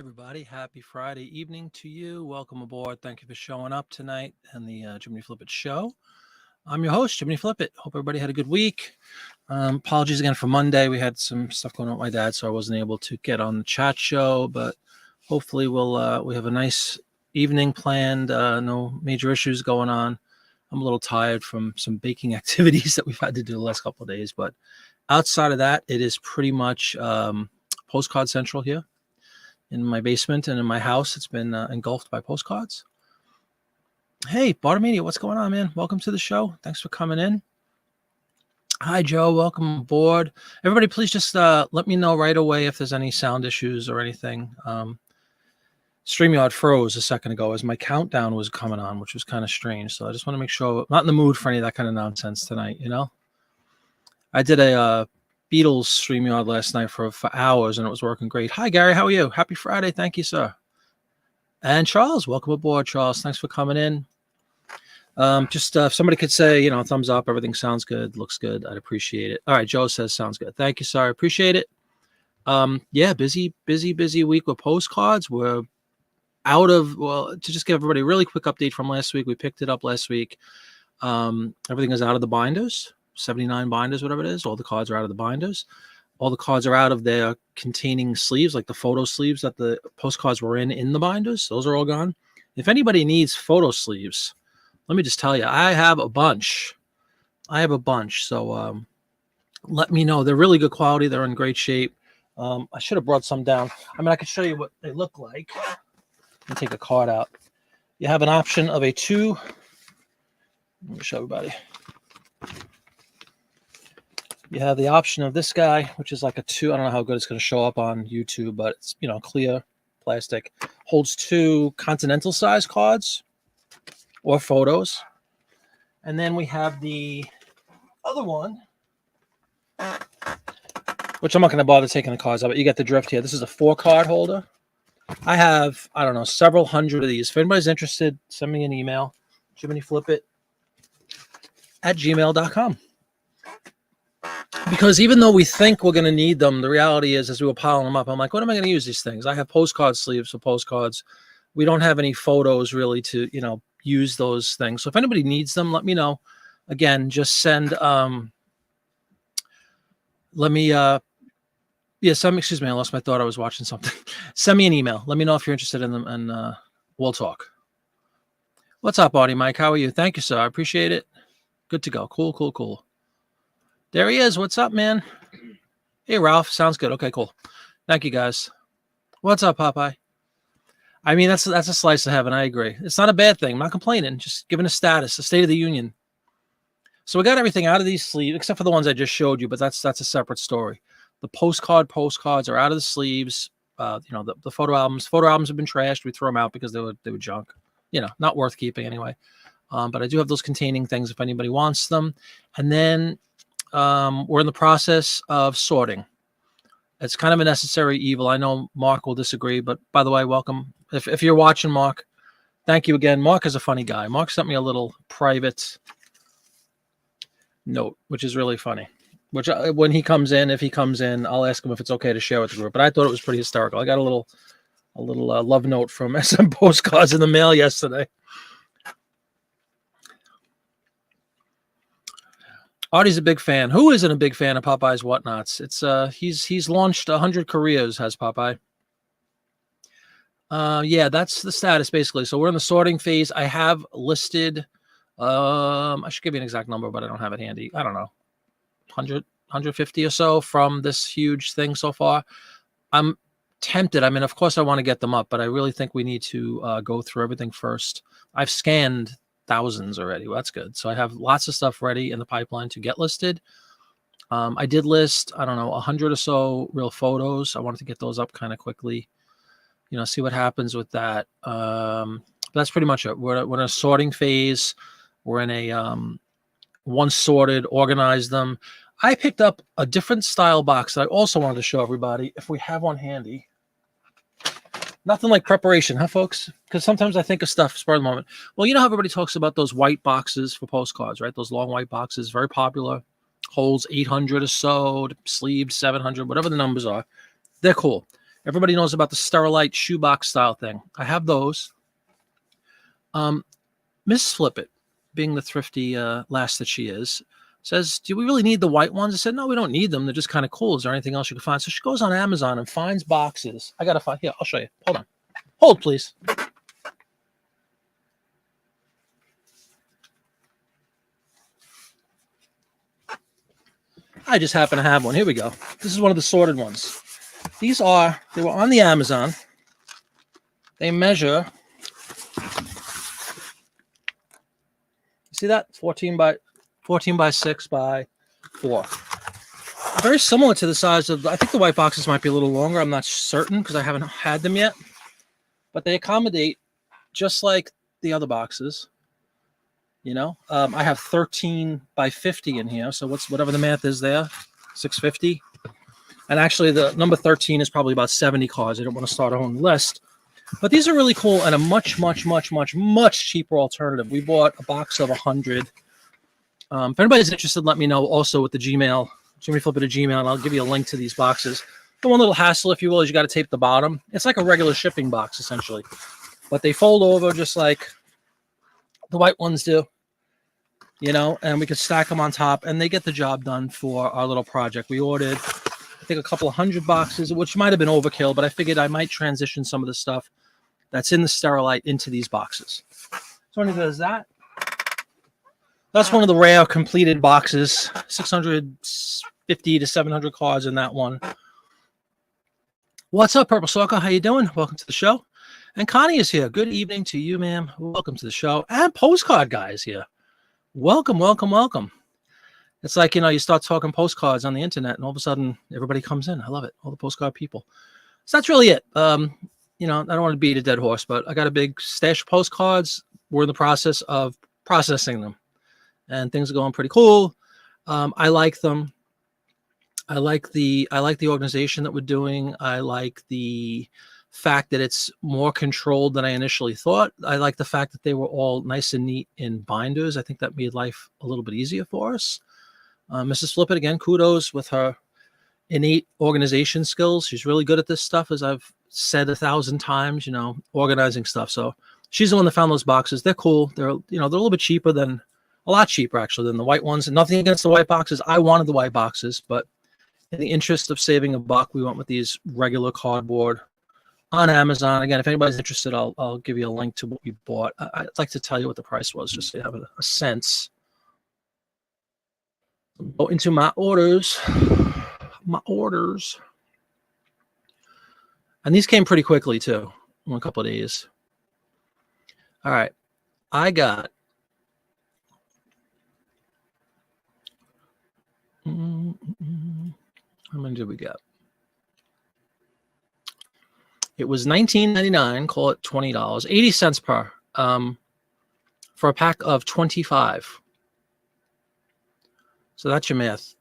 everybody. Happy Friday evening to you. Welcome aboard. Thank you for showing up tonight and the Jiminy Flip It show. I'm your host, Jiminy Flip It. Hope everybody had a good week. Apologies again for Monday. We had some stuff going on with my dad, so I wasn't able to get on the chat show, but hopefully we have a nice evening planned. No major issues going on. I'm a little tired from some baking activities that we've had to do the last couple of days, but outside of that, it is pretty much postcard central here in my basement and in my house. It's been engulfed by postcards. Hey, Bartamania, what's going on, man? Welcome to the show. Thanks for coming in. Hi, Joe. Welcome aboard. Everybody, please just let me know right away if there's any sound issues or anything. StreamYard froze a second ago as my countdown was coming on, which was kind of strange. So I just want to make sure I'm not in the mood for any of that kind of nonsense tonight, you know? I did a Beatles StreamYard last night for hours, and it was working great. Hi, Gary. How are you? Happy Friday. Thank you, sir. And Charles, welcome aboard, Charles. Thanks for coming in. Just if somebody could say, thumbs up, everything sounds good, looks good, I'd appreciate it. All right, Joe says sounds good. Thank you, sir. I appreciate it. Yeah, busy week with postcards. We're to just give everybody a really quick update from last week. We picked it up last week. Everything is out of the binders. 79 binders, whatever it is. All the cards are out of the binders. All the cards are out of their containing sleeves, like the photo sleeves that the postcards were in the binders. Those are all gone. If anybody needs photo sleeves, let me just tell you, I have a bunch. So let me know. They're really good quality. They're in great shape. I should have brought some down. I mean, I could show you what they look like. Let me take a card out. You have an option of a 2. Let me show everybody. You have the option of this guy, which is like a 2. I don't know how good it's going to show up on YouTube, but it's, clear plastic. Holds 2 continental size cards or photos. And then we have the other one, which I'm not going to bother taking the cards out, but you get the drift here. This is a 4-card holder. I have, several hundred of these. If anybody's interested, send me an email, jiminyflipit@gmail.com. Because even though we think we're going to need them, the reality is, as we were piling them up, I'm like, what am I going to use these things? I have postcard sleeves for postcards. We don't have any photos really to, use those things. So if anybody needs them, let me know. Again, just send, excuse me, I lost my thought. I was watching something. Send me an email. Let me know if you're interested in them, and we'll talk. What's up, Audie Mike? How are you? Thank you, sir. I appreciate it. Good to go. Cool. There he is. What's up, man? Hey, Ralph. Sounds good. Okay, cool. Thank you, guys. What's up, Popeye? I mean, that's a slice of heaven. I agree. It's not a bad thing. I'm not complaining. Just giving a status, a State of the Union. So we got everything out of these sleeves, except for the ones I just showed you, but that's a separate story. The postcards are out of the sleeves. The photo albums. Photo albums have been trashed. We throw them out because they were junk. Not worth keeping anyway. But I do have those containing things if anybody wants them. And then we're in the process of sorting. It's kind of a necessary evil. I know Mark will disagree, but by the way, welcome. If you're watching, Mark, thank you again. Mark is a funny guy. Mark sent me a little private note, which is really funny. Which when he comes in, if he comes in, I'll ask him if it's okay to share with the group. But I thought it was pretty hysterical. I got a little love note from SM Postcards in the mail yesterday. Artie's a big fan. Who isn't a big fan of Popeye's Whatnots? It's he's launched 100 careers, has Popeye. Yeah, that's the status basically. So we're in the sorting phase. I have listed. I should give you an exact number, but I don't have it handy. I don't know, 100, 150 or so from this huge thing so far. I'm tempted. I mean, of course, I want to get them up, but I really think we need to go through everything first. I've scanned thousands already. Well, that's good. So I have lots of stuff ready in the pipeline to get listed. I did list, 100 or so real photos. I wanted to get those up kind of quickly, see what happens with that. But that's pretty much it. We're in a sorting phase. We're in a once sorted, organize them. I picked up a different style box that I also wanted to show everybody if we have one handy. Nothing like preparation, huh, folks? Because sometimes I think of stuff spur of the moment. Well, you know how everybody talks about those white boxes for postcards, right? Those long white boxes, very popular. Holds 800 or so, sleeved 700, whatever the numbers are. They're cool. Everybody knows about the Sterilite shoebox style thing. I have those. Miss Flippit, being the thrifty lass that she is, says, do we really need the white ones? I said, no, we don't need them. They're just kind of cool. Is there anything else you can find? So she goes on Amazon and finds boxes. I got to find, here, I'll show you. Hold on. Hold, please. I just happen to have one. Here we go. This is one of the sorted ones. They were on the Amazon. They measure, see that? 14 by 6 by 4. Very similar to the size of, I think the white boxes might be a little longer. I'm not certain because I haven't had them yet. But they accommodate just like the other boxes. You know, I have 13 by 50 in here. So whatever the math is there, 650. And actually the number 13 is probably about 70 cards. I don't want to start our own list. But these are really cool and a much cheaper alternative. We bought a box of 100. If anybody's interested, let me know also with the Gmail, JiminyFlipIt@gmail, and I'll give you a link to these boxes. The one little hassle, if you will, is you got to tape the bottom. It's like a regular shipping box, essentially. But they fold over just like the white ones do, you know, and we could stack them on top, and they get the job done for our little project. We ordered, I think, a couple of 100 boxes, which might have been overkill, but I figured I might transition some of the stuff that's in the Sterilite into these boxes. So when it does that, that's one of the rare completed boxes, 650 to 700 cards in that one. What's up, Purple Stalker? How you doing? Welcome to the show. And Connie is here. Good evening to you, ma'am. Welcome to the show. And Postcard Guy is here. Welcome, welcome, welcome. It's like, you know, you start talking postcards on the internet and all of a sudden everybody comes in. I love it. All the postcard people. So that's really it. You know, I don't want to beat a dead horse, but I got a big stash of postcards. We're in the process of processing them. And things are going pretty cool. I like them. I like the organization that we're doing. I like the fact that it's more controlled than I initially thought. I like the fact that they were all nice and neat in binders. I think that made life a little bit easier for us. Mrs. Flippit, again, kudos with her innate organization skills. She's really good at this stuff, as I've said 1,000 times, you know, organizing stuff. So she's the one that found those boxes. They're cool. They're, you know, they're a little bit cheaper than, a lot cheaper actually than the white ones. And nothing against the white boxes. I wanted the white boxes, but in the interest of saving a buck, we went with these regular cardboard on Amazon. Again, if anybody's interested, I'll give you a link to what we bought. I'd like to tell you what the price was, just so you have a sense. Go into my orders. And these came pretty quickly too, in a couple of days. All right, I got how many did we get? It was $19.99, call it $20, 80 cents per, for a pack of 25. So that's your math.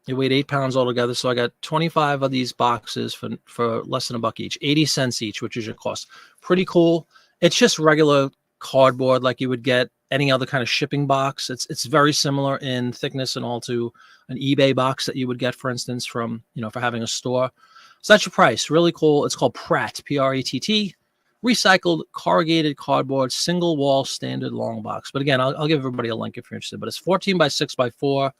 It weighed 8 pounds altogether. So I got 25 of these boxes for less than $1 each, 80 cents each, which is your cost. Pretty cool. It's just regular cardboard like you would get any other kind of shipping box. It's very similar in thickness and all to an eBay box that you would get, for instance, from, you know, for having a store. So that's your price. Really cool. It's called Pratt, P-R-A-T-T, recycled corrugated cardboard, single wall standard long box. But again, I'll give everybody a link if you're interested. But it's 14 by 6 by 4,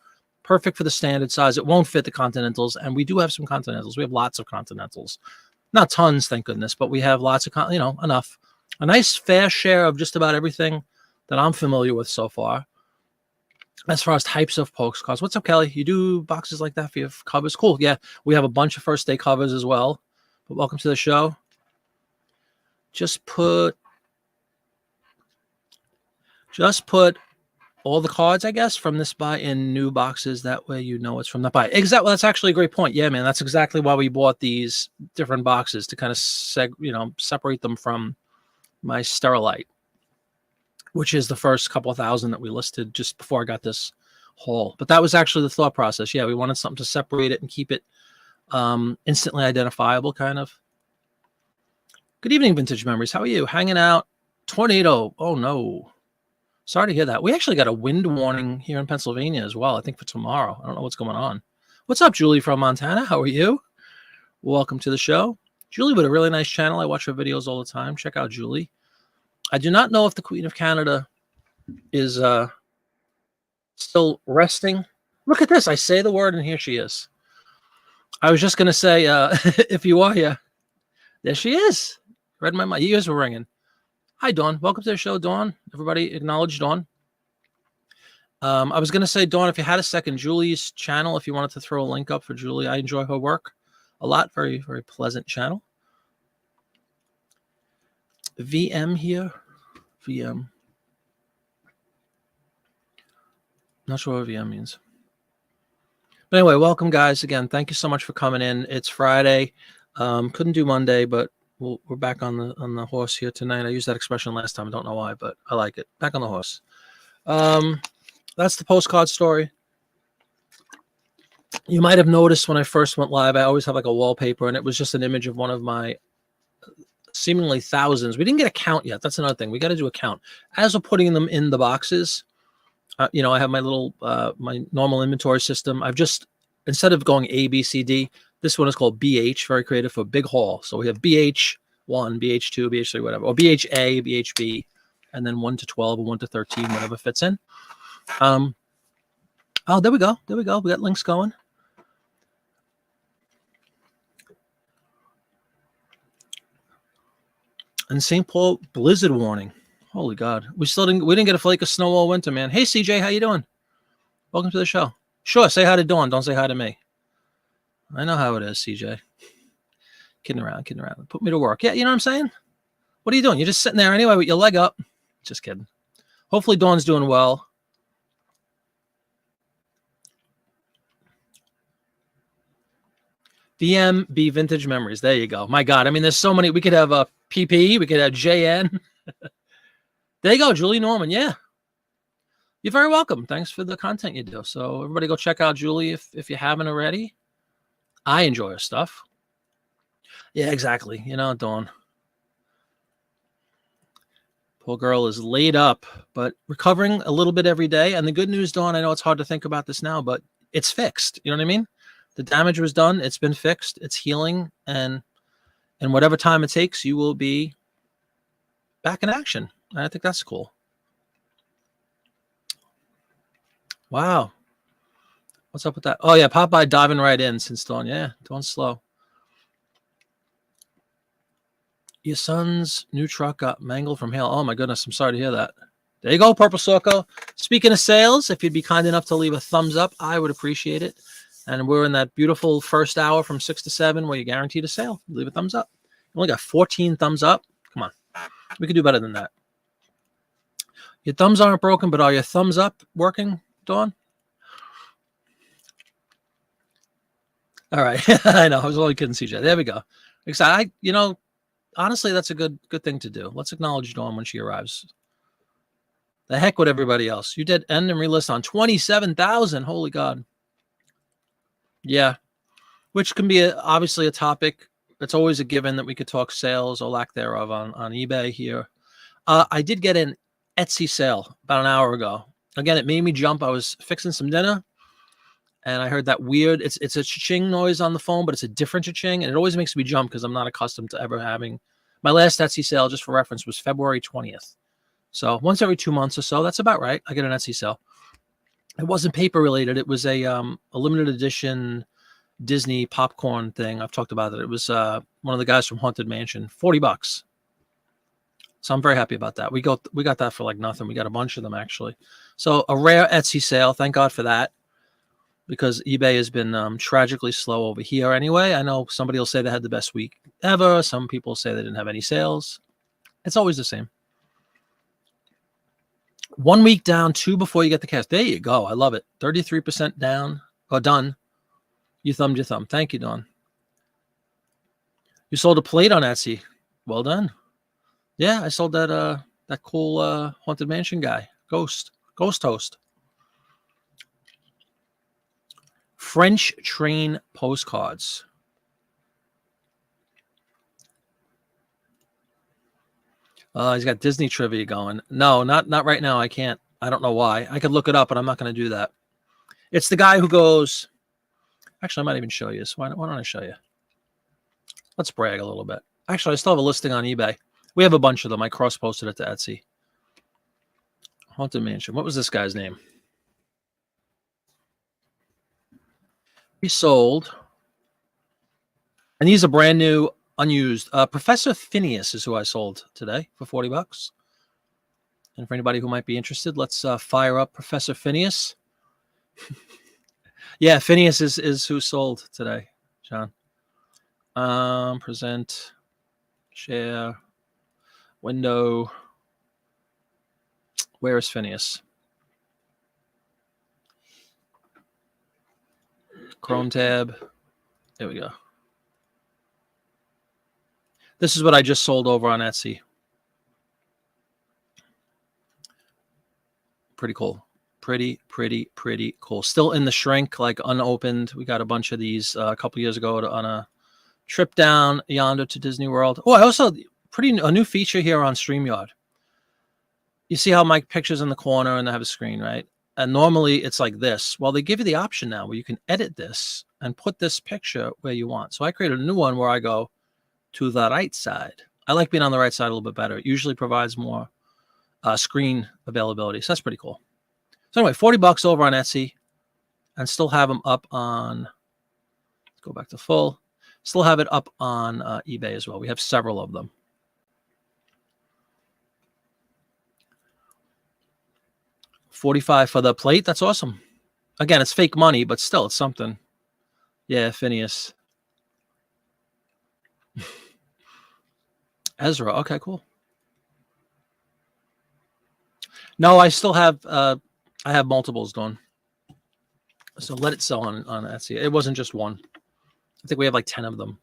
perfect for the standard size. It won't fit the Continentals, and we do have some Continentals. We have lots of Continentals, not tons, thank goodness, but we have lots of, you know, enough. A nice fair share of just about everything that I'm familiar with so far. As far as types of postcards, what's up, Kelly? You do boxes like that for your covers? Cool. Yeah, we have a bunch of first day covers as well. But welcome to the show. Just put all the cards, I guess, from this buy in new boxes. That way you know it's from that buy. Exactly. That's actually a great point. Yeah, man. That's exactly why we bought these different boxes, to kind of separate them from my Sterilite, which is the first couple of thousand that we listed just before I got this haul. But that was actually the thought process. Yeah, we wanted something to separate it and keep it instantly identifiable, kind of. Good evening, Vintage Memories. How are you? Hanging out. Tornado. Oh, no. Sorry to hear that. We actually got a wind warning here in Pennsylvania as well, I think, for tomorrow. I don't know what's going on. What's up, Julie from Montana? How are you? Welcome to the show. Julie with a really nice channel. I watch her videos all the time. Check out Julie. I do not know if the Queen of Canada is still resting. Look at this. I say the word and here she is. I was just going to say, if you are here, there she is. Read my ears were ringing. Hi, Dawn. Welcome to the show, Dawn. Everybody acknowledge Dawn. I was going to say, Dawn, if you had a second, Julie's channel, if you wanted to throw a link up for Julie, I enjoy her work a lot. Very, very pleasant channel. VM here. VM. Not sure what VM means. But anyway, welcome, guys. Again, thank you so much for coming in. It's Friday. Couldn't do Monday, but we're back on the horse here tonight. I used that expression last time. I don't know why, but I like it. Back on the horse. That's the postcard story. You might have noticed when I first went live, I always have like a wallpaper, and it was just an image of one of my seemingly thousands. We didn't get a count yet. That's another thing. We got to do a count. As we're putting them in the boxes, you know, I have my little, my normal inventory system. I've just, instead of going A, B, C, D, this one is called BH, very creative, for big haul. So we have BH1, BH2, BH3, whatever, or BHA, BHB, and then 1 to 12 or 1 to 13, whatever fits in. Oh, there we go. There we go. We got links going. And St. Paul blizzard warning. Holy God. We didn't get a flake of snow all winter, man. Hey, CJ, how you doing? Welcome to the show. Sure, say hi to Dawn. Don't say hi to me. I know how it is, CJ. Kidding around. Put me to work. Yeah, you know what I'm saying? What are you doing? You're just sitting there anyway with your leg up. Just kidding. Hopefully Dawn's doing well. VMB Vintage Memories. There you go. My God. I mean, there's so many. We could have a PP. We could have JN. There you go, Julie Norman. Yeah. You're very welcome. Thanks for the content you do. So everybody go check out Julie if you haven't already. I enjoy her stuff. Yeah, exactly. You know, Dawn. Poor girl is laid up, but recovering a little bit every day. And the good news, Dawn, I know it's hard to think about this now, but it's fixed. You know what I mean? The damage was done. It's been fixed. It's healing. And whatever time it takes, you will be back in action. And I think that's cool. Wow. What's up with that? Oh, yeah. Popeye diving right in since Dawn. Yeah. Dawn's slow. Your son's new truck got mangled from hail. Oh, my goodness. I'm sorry to hear that. There you go, Purple Circle. Speaking of sales, if you'd be kind enough to leave a thumbs up, I would appreciate it. And we're in that beautiful first hour from 6 to 7 where you're guaranteed a sale. Leave a thumbs up. You only got 14 thumbs up. Come on. We could do better than that. Your thumbs aren't broken, but are your thumbs up working, Dawn? All right. I know. I was only kidding, CJ. There we go. Excited. You know, honestly, that's a good thing to do. Let's acknowledge Dawn when she arrives. The heck with everybody else. You did end and relist on 27,000. Holy God. Yeah. Which can be obviously a topic. It's always a given that we could talk sales or lack thereof on eBay here. I did get an Etsy sale about an hour ago. Again, it made me jump. I was fixing some dinner and I heard that weird, it's a cha-ching noise on the phone, but it's a different cha-ching. And it always makes me jump because I'm not accustomed to ever having. My last Etsy sale, just for reference, was February 20th. So once every 2 months or so, that's about right. I get an Etsy sale. It wasn't paper related. It was a limited edition Disney popcorn thing. I've talked about it. It was one of the guys from Haunted Mansion, $40. So I'm very happy about that. We got that for like nothing. We got a bunch of them actually. So a rare Etsy sale. Thank God for that, because eBay has been tragically slow over here anyway. I know somebody will say they had the best week ever. Some people say they didn't have any sales. It's always the same. 1 week down, 2 before you get the cash. There you go. I love it. 33% down or done. You thumbed your thumb. Thank you, Dawn. You sold a plate on Etsy. Well done. Yeah, I sold that that cool Haunted Mansion guy. Ghost Host. French train postcards. He's got Disney trivia going. No, not right now. I can't. I don't know why. I could look it up, but I'm not going to do that. It's the guy who goes. Actually, I might even show you this. Why don't I show you? Let's brag a little bit. Actually, I still have a listing on eBay. We have a bunch of them. I cross-posted it to Etsy. Haunted Mansion. What was this guy's name? He sold, and these are brand new, unused. Professor Phineas is who I sold today for $40. And for anybody who might be interested, let's fire up Professor Phineas. Yeah, Phineas is who sold today, John. Present, share, window. Where is Phineas? Chrome tab. There we go. This is what I just sold over on Etsy. Pretty cool. Pretty cool. Still in the shrink, like unopened. We got a bunch of these a couple years ago on a trip down yonder to Disney World. Oh, I also a new feature here on StreamYard. You see how my picture's in the corner and I have a screen, right? And normally it's like this. Well, they give you the option now where you can edit this and put this picture where you want. So I created a new one where I go to the right side. I like being on the right side a little bit better. It usually provides more screen availability. So that's pretty cool. So anyway, $40 over on Etsy, and still have them up on, let's go back to full. Still have it up on eBay as well. We have several of them. $45 for the plate. That's awesome. Again, it's fake money, but still, it's something. Yeah, Phineas. Ezra. Okay, cool. No, I still have I have multiples done. So let it sell on Etsy. It wasn't just one. I think we have like 10 of them.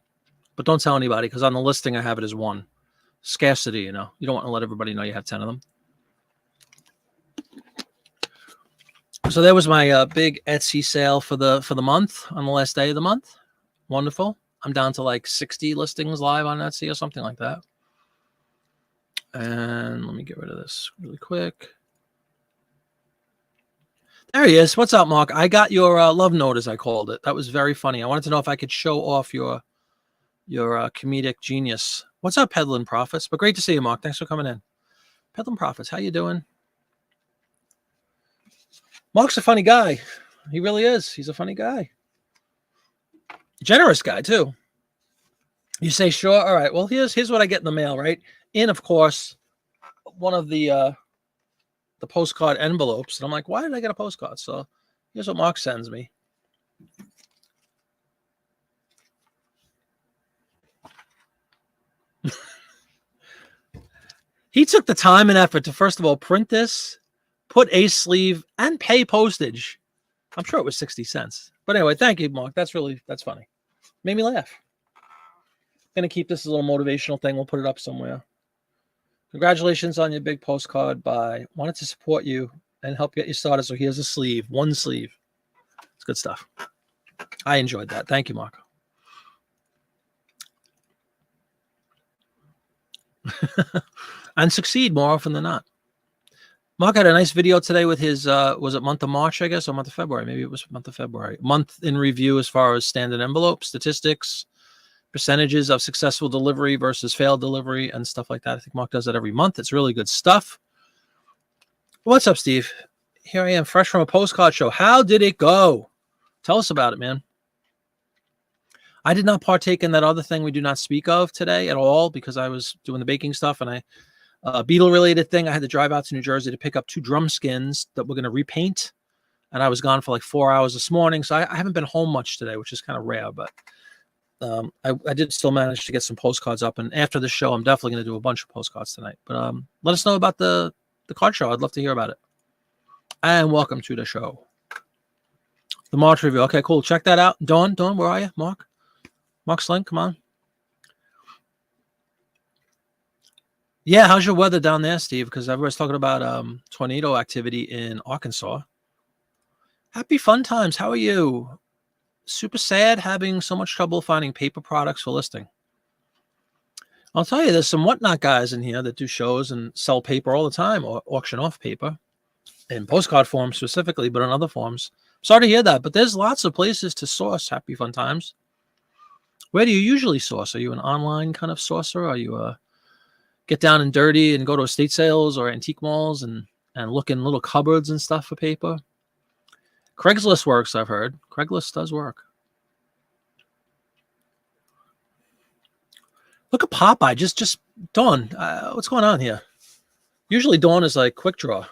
But don't tell anybody, because on the listing I have it as one. Scarcity, you know. You don't want to let everybody know you have 10 of them. So there was my big Etsy sale for the month, on the last day of the month. Wonderful. I'm down to like 60 listings live on Etsy or something like that. And let me get rid of this really quick. There he is. What's up, Mark? I got your love note, as I called it. That was very funny. I wanted to know if I could show off your comedic genius. What's up, Peddling Profits? But great to see you, Mark. Thanks for coming in. Peddling Profits, how you doing? Mark's a funny guy. He really is. He's a funny guy. Generous guy, too. You say, sure. All right. Well, here's what I get in the mail, right? In, of course, one of the postcard envelopes. And I'm like, why did I get a postcard? So here's what Mark sends me. He took the time and effort to, first of all, print this, put a sleeve, and pay postage. I'm sure it was 60 cents. But anyway, thank you, Mark. That's funny. Made me laugh. Going to keep this as a little motivational thing. We'll put it up somewhere. Congratulations on your big postcard buy. Wanted to support you and help get you started. So here's a sleeve. One sleeve. It's good stuff. I enjoyed that. Thank you, Mark. And succeed more often than not. Mark had a nice video today with his, was it month of March, I guess, or month of February? Maybe it was month of February. Month in review as far as standard envelope, statistics, percentages of successful delivery versus failed delivery, and stuff like that. I think Mark does that every month. It's really good stuff. What's up, Steve? Here I am, fresh from a postcard show. How did it go? Tell us about it, man. I did not partake in that other thing we do not speak of today at all because I was doing the baking stuff, and Beetle-related thing. I had to drive out to New Jersey to pick up 2 drum skins that we're going to repaint, and I was gone for like 4 hours this morning, so I haven't been home much today, which is kind of rare, but I did still manage to get some postcards up, and after the show, I'm definitely going to do a bunch of postcards tonight. But let us know about the card show. I'd love to hear about it. And welcome to the show. The March review. Okay, cool. Check that out. Dawn, where are you? Mark Slink, come on. Yeah, how's your weather down there, Steve? Because everybody's talking about tornado activity in Arkansas. Happy fun times. How are you? Super sad having so much trouble finding paper products for listing. I'll tell you, there's some whatnot guys in here that do shows and sell paper all the time, or auction off paper in postcard form specifically, but in other forms. Sorry to hear that, but there's lots of places to source happy fun times. Where do you usually source? Are you an online kind of sourcer? Are you get down and dirty and go to estate sales or antique malls and look in little cupboards and stuff for paper? Craigslist works, I've heard. Craigslist does work. Look at Popeye. Just Dawn. What's going on here? Usually Dawn is like quick draw.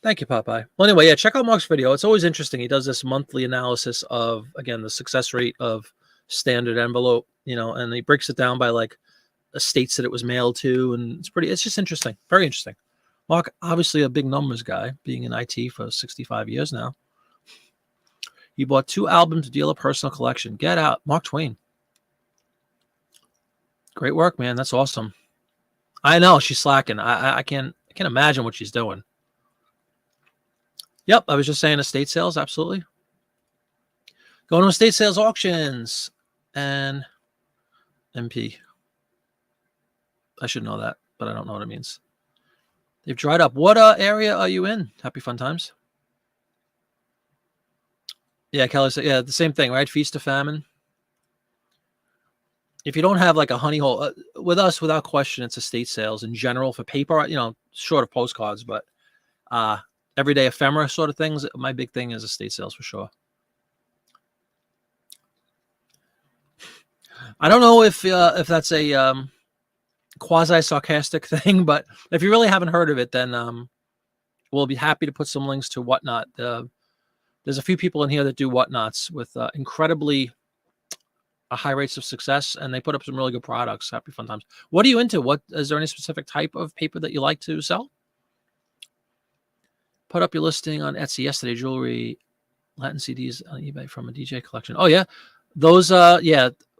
Thank you, Popeye. Well, anyway, yeah, check out Mark's video. It's always interesting. He does this monthly analysis of, again, the success rate of standard envelope, and he breaks it down by like estates that it was mailed to. And it's just interesting. Very interesting. Mark, obviously a big numbers guy, being in IT for 65 years now. He bought 2 albums to deal a personal collection. Get out. Mark Twain. Great work, man. That's awesome. I know she's slacking. I can't imagine what she's doing. Yep, I was just saying estate sales, absolutely. Going to estate sales auctions and MP. I should know that, but I don't know what it means. They've dried up. What area are you in? Happy fun times. Yeah, Kelly said, yeah, the same thing, right? Feast of famine. If you don't have like a honey hole, with us, without question, it's estate sales in general for paper, short of postcards, but everyday ephemera sort of things. My big thing is estate sales for sure. I don't know if that's a quasi-sarcastic thing, but if you really haven't heard of it, then we'll be happy to put some links to Whatnot. There's a few people in here that do Whatnots with incredibly high rates of success, and they put up some really good products. Happy fun times. What are you into? What is there any specific type of paper that you like to sell? Put up your listing on Etsy yesterday. Jewelry, Latin CDs on eBay from a DJ collection. Oh yeah, those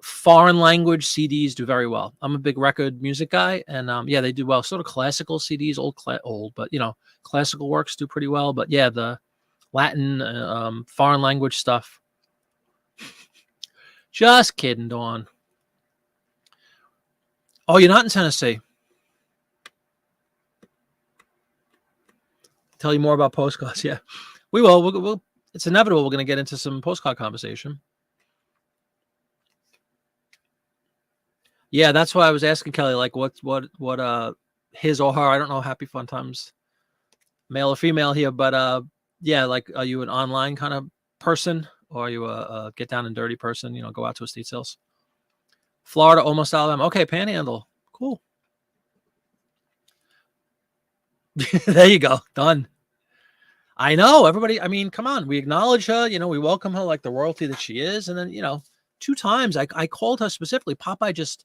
foreign language CDs do very well. I'm a big record music guy, and yeah, they do well. Sort of classical CDs, old, but classical works do pretty well. But yeah, the Latin foreign language stuff. Just kidding, Dawn. Oh, you're not in Tennessee. Tell you more about postcards. Yeah, we will. We'll it's inevitable. We're going to get into some postcard conversation. Yeah, that's why I was asking Kelly, like, what his or her, I don't know, happy fun times, male or female here, but yeah, like, are you an online kind of person, or are you a get down and dirty person? Go out to estate sales. Florida, almost Alabama. Okay, Panhandle, cool. There you go. Done. I know everybody. I mean, come on. We acknowledge her. We welcome her like the royalty that she is. And then, 2 times I called her specifically. Popeye just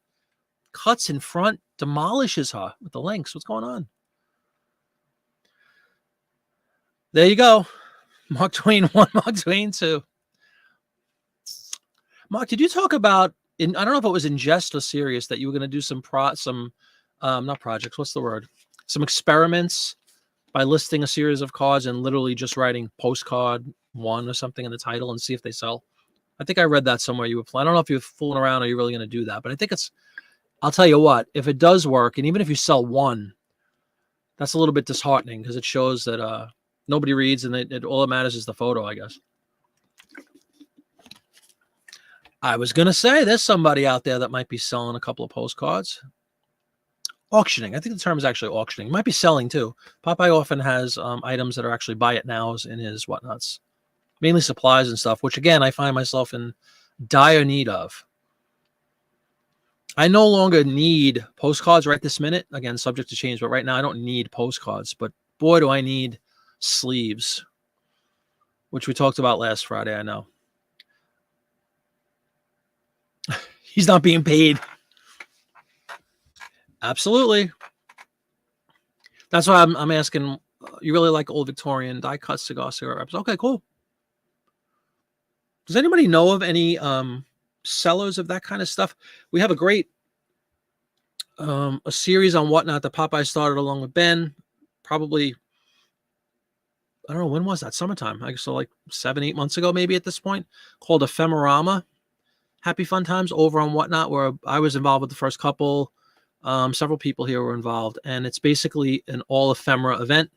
cuts in front, demolishes her with the links. What's going on? There you go. Mark Twain 1, Mark Twain 2. Mark, did you talk about, I don't know if it was in jest or serious, that you were going to do some not projects. What's the word? Some experiments by listing a series of cards and literally just writing postcard 1 or something in the title and see if they sell. I think I read that somewhere. I don't know if you're fooling around or you're really going to do that, but I think I'll tell you what, if it does work, and even if you sell 1, that's a little bit disheartening because it shows that nobody reads and all that matters is the photo, I guess. I was going to say there's somebody out there that might be selling a couple of postcards. Auctioning. I think the term is actually auctioning. Might be selling too. Popeye often has items that are actually buy it nows in his Whatnots. Mainly supplies and stuff, which again, I find myself in dire need of. I no longer need postcards right this minute. Again, subject to change, but right now I don't need postcards. But boy, do I need sleeves, which we talked about last Friday, I know. He's not being paid. Absolutely. That's why I'm asking, you really like old Victorian die-cut cigar wraps. Okay, cool. Does anybody know of any sellers of that kind of stuff? We have a great a series on Whatnot that Popeye started along with Ben. Probably, I don't know, when was that? Summertime. I guess so, like 7-8 months ago, maybe at this point, called Ephemerama. Happy fun times over on Whatnot, where I was involved with the first couple. Several people here were involved, and it's basically an all ephemera event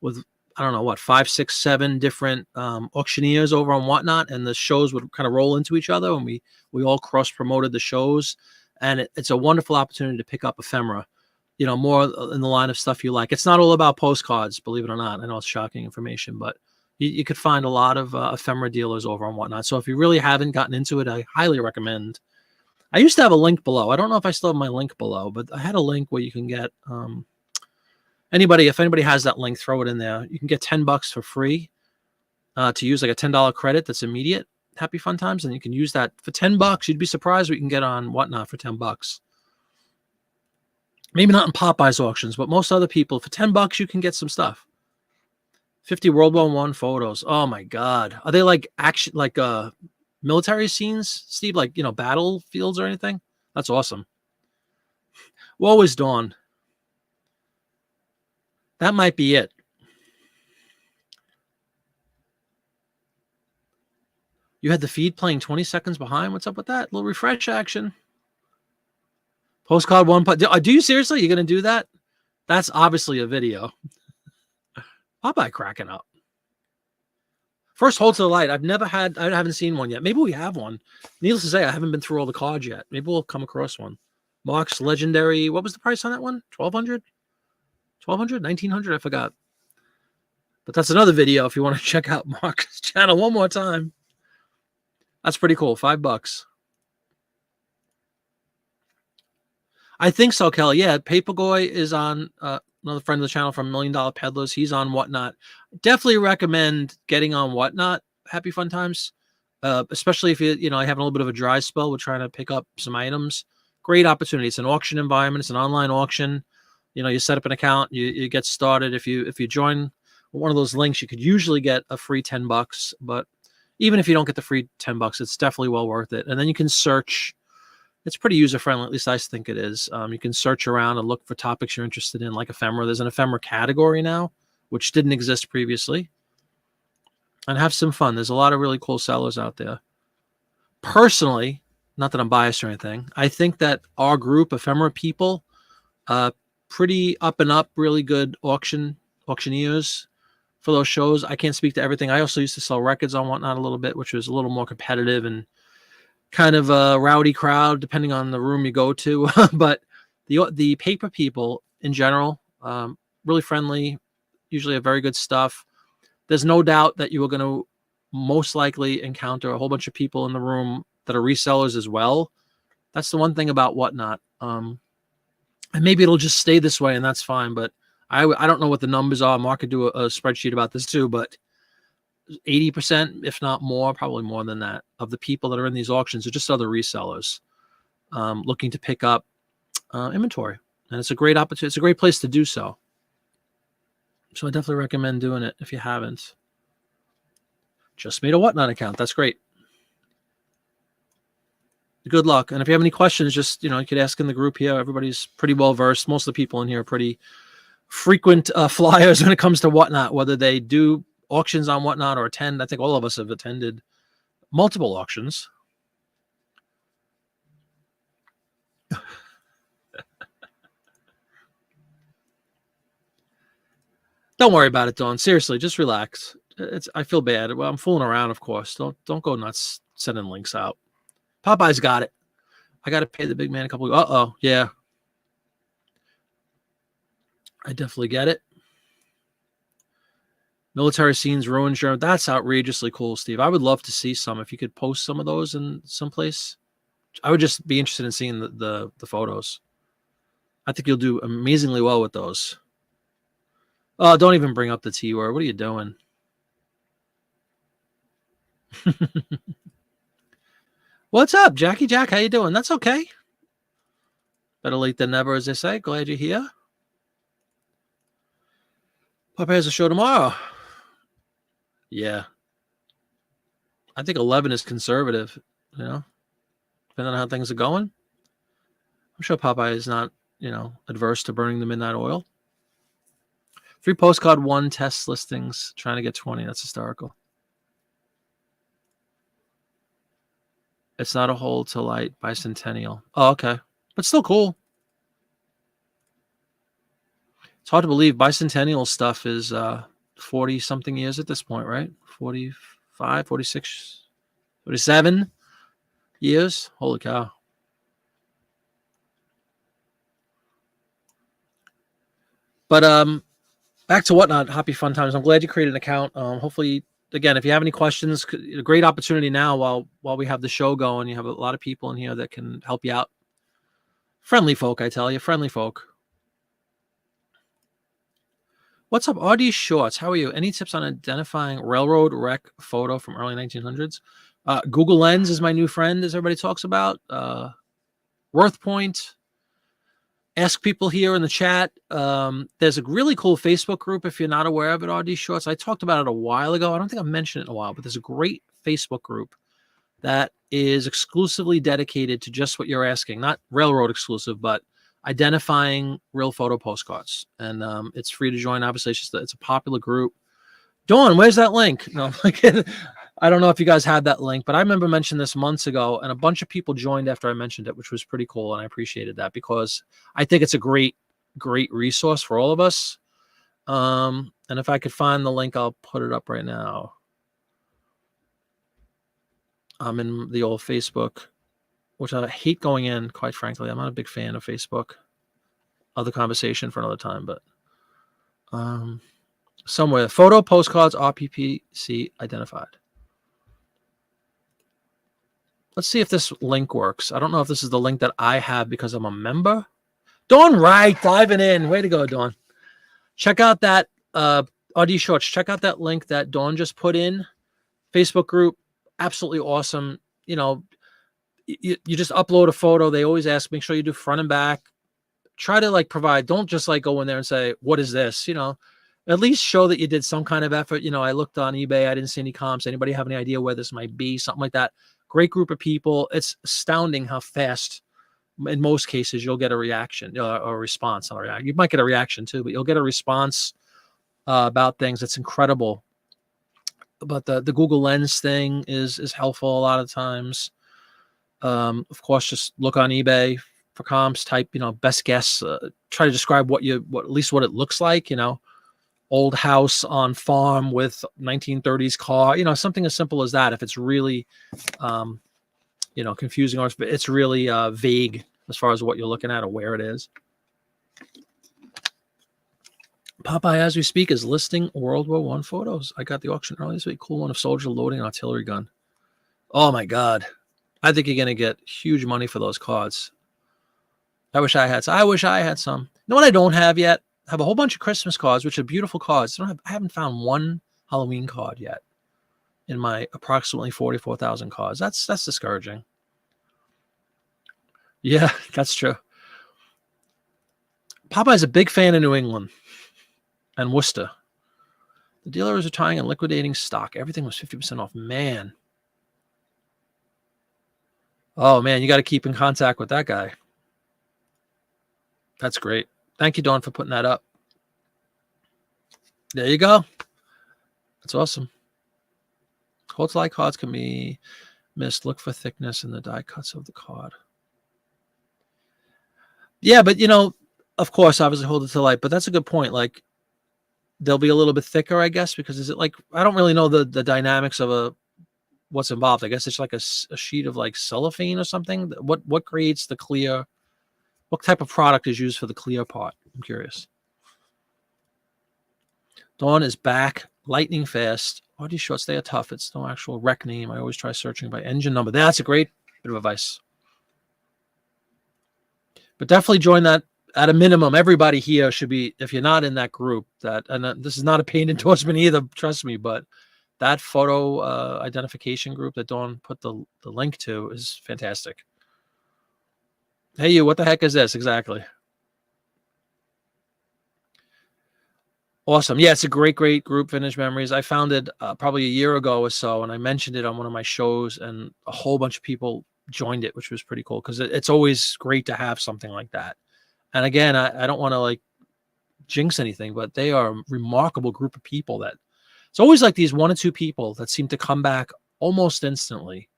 with I don't know what, 5, 6, 7 different auctioneers over on Whatnot, and the shows would kind of roll into each other, and we all cross promoted the shows, and it's a wonderful opportunity to pick up ephemera, more in the line of stuff you like. It's not all about postcards, believe it or not. I know it's shocking information, but you could find a lot of ephemera dealers over on Whatnot. So if you really haven't gotten into it, I highly recommend. I used to have a link below. I don't know if I still have my link below, but I had a link where you can get if anybody has that link, throw it in there. You can get $10 for free to use, like a $10 credit that's immediate. Happy Fun Times, and you can use that for $10. You'd be surprised what you can get on Whatnot for $10. Maybe not in Popeye's auctions, but most other people for $10 you can get some stuff. 50 World War I photos. Oh my God, are they like action, like military scenes, Steve? Like battlefields or anything? That's awesome. Woe is Dawn. That might be it. You had the feed playing 20 seconds behind. What's up with that? A little refresh action. Postcard one. Do you seriously? You're going to do that? That's obviously a video. Popeye cracking up. First hold to the light. I haven't seen one yet. Maybe we have one. Needless to say, I haven't been through all the cards yet. Maybe we'll come across one. Mark's Legendary. What was the price on that one? 1,200? 1,200? 1,900? I forgot. But that's another video if you want to check out Mark's channel one more time. That's pretty cool. $5. I think so, Kelly. Yeah, Papergoy is on, another friend of the channel from $1 Million Peddlers. He's on Whatnot. Definitely recommend getting on Whatnot. Happy Fun Times. Especially if you having a little bit of a dry spell. We're trying to pick up some items. Great opportunity. It's an auction environment. It's an online auction. You set up an account. You get started. If you join one of those links, you could usually get a free $10. But even if you don't get the free $10, it's definitely well worth it. And then you can search. It's pretty user-friendly, at least I think it is. You can search around and look for topics you're interested in, like ephemera. There's an ephemera category now, which didn't exist previously. And have some fun. There's a lot of really cool sellers out there. Personally, not that I'm biased or anything, I think that our group, ephemera people, pretty up and up, really good auctioneers for those shows. I can't speak to everything. I also used to sell records on Whatnot a little bit, which was a little more competitive and kind of a rowdy crowd, depending on the room you go to. But the paper people in general, really friendly, usually have very good stuff. There's no doubt that you are going to most likely encounter a whole bunch of people in the room that are resellers as well. That's the one thing about Whatnot. And maybe it'll just stay this way, and that's fine. But I don't know what the numbers are. Mark could do a spreadsheet about this too, but 80%, if not more, probably more than that, of the people that are in these auctions are just other resellers looking to pick up inventory. And it's a great opportunity. It's a great place to do so. So I definitely recommend doing it if you haven't. Just made a Whatnot account. That's great. Good luck. And if you have any questions, just, you could ask in the group here. Everybody's pretty well versed. Most of the people in here are pretty frequent flyers when it comes to Whatnot, whether they do auctions on Whatnot or attend. I think all of us have attended multiple auctions. Don't worry about it, Dawn. Seriously, just relax. I feel bad. Well, I'm fooling around, of course. Don't go nuts sending links out. Popeye's got it. I got to pay the big man a couple. Yeah. I definitely get it. Military scenes, ruin journal. That's outrageously cool, Steve. I would love to see some. If you could post some of those in someplace, I would just be interested in seeing the photos. I think you'll do amazingly well with those. Oh, don't even bring up the T word. What are you doing? What's up, Jackie Jack? How you doing? That's okay. Better late than never, as they say. Glad you're here. Popeye has a show tomorrow. Yeah. I think 11 is conservative, depending on how things are going. I'm sure Popeye is not, adverse to burning the midnight oil. 3 postcard 1 test listings, trying to get 20. That's hysterical. It's not a hold to light bicentennial. Oh, okay. But still cool. It's hard to believe bicentennial stuff is 40 something years at this point, right? 45, 46, 47 years. Holy cow. But back to Whatnot, happy fun times. I'm glad you created an account. Hopefully, again, if you have any questions, a great opportunity now while we have the show going. You have a lot of people in here that can help you out. Friendly folk, I tell you, friendly folk. What's up, RD Shorts? How are you? Any tips on identifying railroad wreck photo from early 1900s? Google Lens is my new friend, as everybody talks about. Worth Point. Ask people here in the chat. There's a really cool Facebook group if you're not aware of it, RD Shorts. I talked about it a while ago. I don't think I've mentioned it in a while, but there's a great Facebook group that is exclusively dedicated to just what you're asking. Not railroad exclusive, but identifying real photo postcards. And it's free to join. Obviously, it's a popular group. Dawn, where's that link? No, I don't know if you guys had that link, but I remember mentioning this months ago, and a bunch of people joined after I mentioned it, which was pretty cool, and I appreciated that because I think it's a great resource for all of us. And if I could find the link, I'll put it up right now. I'm in the old Facebook, which I hate going in, quite frankly. I'm not a big fan of Facebook. Other conversation for another time, but somewhere. Photo postcards RPPC identified. Let's see if this link works. I don't know if this is the link that I have because I'm a member. Dawn Wright, diving in. Way to go, Dawn. Check out that RD Shorts. Check out that link that Dawn just put in. Facebook group. Absolutely awesome. You know, you just upload a photo. They always ask, make sure you do front and back. Try to provide. Don't just go in there and say, what is this? You know, at least show that you did some kind of effort. You know, I looked on eBay. I didn't see any comps. Anybody have any idea where this might be? Something like that. Great group of people. It's astounding how fast, in most cases, you'll get a reaction or a response. Not a reaction. You might get a reaction too, but you'll get a response about things. It's incredible. But the Google Lens thing is helpful a lot of times. Of course, just look on eBay for comps. Type, best guess. Try to describe at least what it looks like. Old house on farm with 1930s car. Something as simple as that. If it's really, confusing or it's really vague as far as what you're looking at or where it is. Popeye, as we speak, is listing World War I photos. I got the auction earlier this week. Cool one of soldier loading an artillery gun. Oh my God. I think you're going to get huge money for those cards. I wish I had some. You know what I don't have yet? I have a whole bunch of Christmas cards, which are beautiful cards. I haven't found one Halloween card yet in my approximately 44,000 cards. That's discouraging. Yeah, that's true. Popeye's a big fan of New England and Worcester. The dealer is retiring and liquidating stock. Everything was 50% off. Man. Oh, man, you got to keep in contact with that guy. That's great. Thank you, Dawn, for putting that up. There you go. That's awesome. Hold light cards can be missed. Look for thickness in the die cuts of the card. Yeah, but, of course, obviously hold it to light. But that's a good point. They'll be a little bit thicker, I guess, because is it I don't really know the dynamics of what's involved. I guess it's like a sheet of cellophane or something. What creates the clear? What type of product is used for the clear part? I'm curious. Dawn is back, lightning fast. RD Shorts, they are tough. It's no actual wreck name. I always try searching by engine number. That's a great bit of advice. But definitely join that. At a minimum, everybody here should be, if you're not in that group, and this is not a paid endorsement either, trust me, but that photo identification group that Dawn put the link to is fantastic. Hey, you, what the heck is this? Exactly. Awesome. Yeah, it's a great group, Vintage Memories. I founded probably a year ago or so, and I mentioned it on one of my shows, and a whole bunch of people joined it, which was pretty cool because it's always great to have something like that. And again, I don't want to jinx anything, but they are a remarkable group of people that it's always these one or two people that seem to come back almost instantly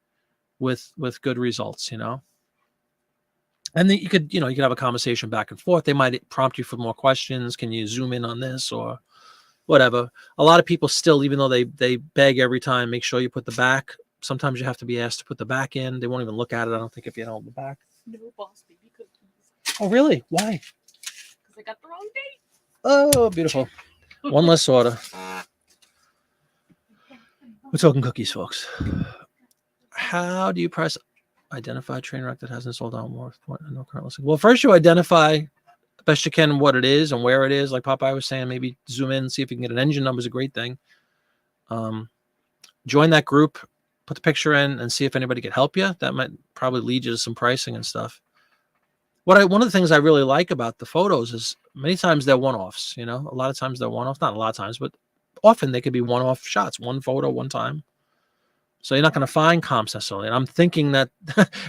with good results, And then you could have a conversation back and forth. They might prompt you for more questions. Can you zoom in on this? Or, whatever. A lot of people still, even though they beg every time, make sure you put the back. Sometimes you have to be asked to put the back in. They won't even look at it, I don't think, if you don't hold the back. No boss baby cookies. Oh, really? Why? Because I got the wrong date. Oh, beautiful. One less order. We're talking cookies, folks. How do you press identify train wreck that hasn't sold out more? No current listing. Well, first you identify the best you can what it is and where it is. Like Popeye was saying, maybe zoom in, see if you can get an engine number is a great thing. Join that group, put the picture in, and see if anybody can help you. That might probably lead you to some pricing and stuff. One of the things I really like about the photos is many times they're one-offs. A lot of times they're one-offs. Not a lot of times, but often they could be one-off shots, one photo, one time. So you're not going to find comps necessarily. And I'm thinking that,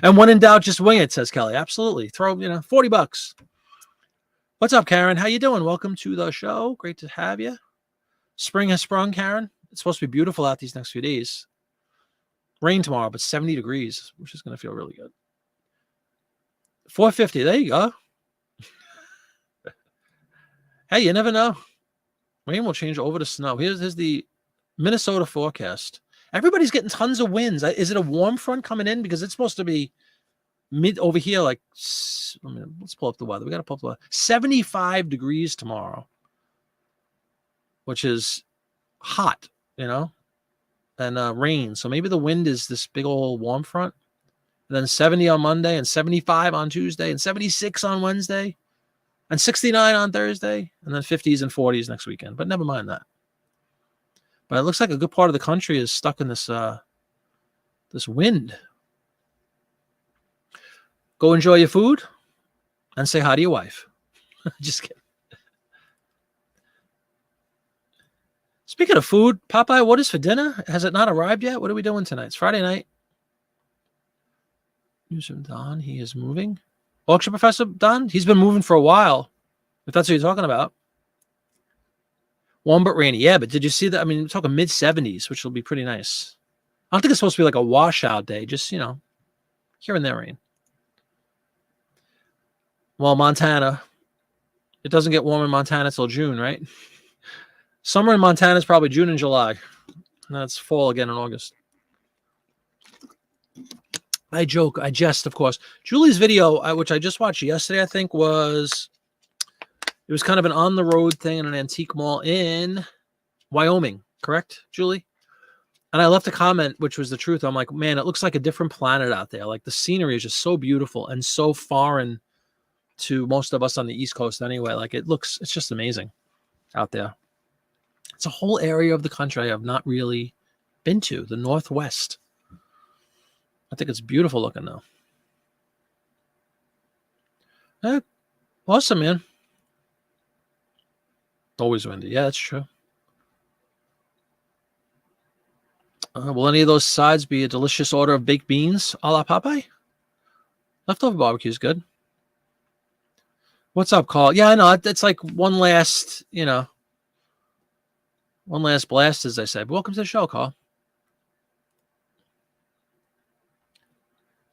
and when in doubt, just wing it, says Kelly. Absolutely. Throw, $40. What's up, Karen? How you doing? Welcome to the show. Great to have you. Spring has sprung, Karen. It's supposed to be beautiful out these next few days. Rain tomorrow, but 70 degrees, which is going to feel really good. 450. There you go. Hey, you never know. Rain will change over to snow. Here's the Minnesota forecast. Everybody's getting tons of winds. Is it a warm front coming in? Because it's supposed to be mid over here. Like, let's pull up the weather. We got to pull up the weather. 75 degrees tomorrow, which is hot, and rain. So maybe the wind is this big old warm front. And then 70 on Monday and 75 on Tuesday and 76 on Wednesday and 69 on Thursday and then 50s and 40s next weekend. But never mind that. But it looks like a good part of the country is stuck in this this wind. Go enjoy your food and say hi to your wife. Just kidding. Speaking of food, Popeye, what is for dinner? Has it not arrived yet? What are we doing tonight? It's Friday night. News from Don. He is moving. Auction Professor Don? He's been moving for a while, if that's what you're talking about. Warm but rainy. Yeah, but did you see that? I mean, we're talking mid-70s, which will be pretty nice. I don't think it's supposed to be like a washout day. Just, here and there rain. Well, Montana. It doesn't get warm in Montana till June, right? Summer in Montana is probably June and July. And that's fall again in August. I joke. I jest, of course. Julie's video, which I just watched yesterday, I think, it was kind of an on-the-road thing in an antique mall in Wyoming, correct, Julie? And I left a comment, which was the truth. I'm like, man, it looks like a different planet out there. Like the scenery is just so beautiful and so foreign to most of us on the East Coast anyway. Like it's just amazing out there. It's a whole area of the country I have not really been to, the Northwest. I think it's beautiful looking though. Awesome, man. Always windy. Yeah, that's true. Will any of those sides be a delicious order of baked beans a la Popeye? Leftover barbecue is good. What's up, Carl? Yeah, I know. It's like one last blast, as I said. Welcome to the show, Carl.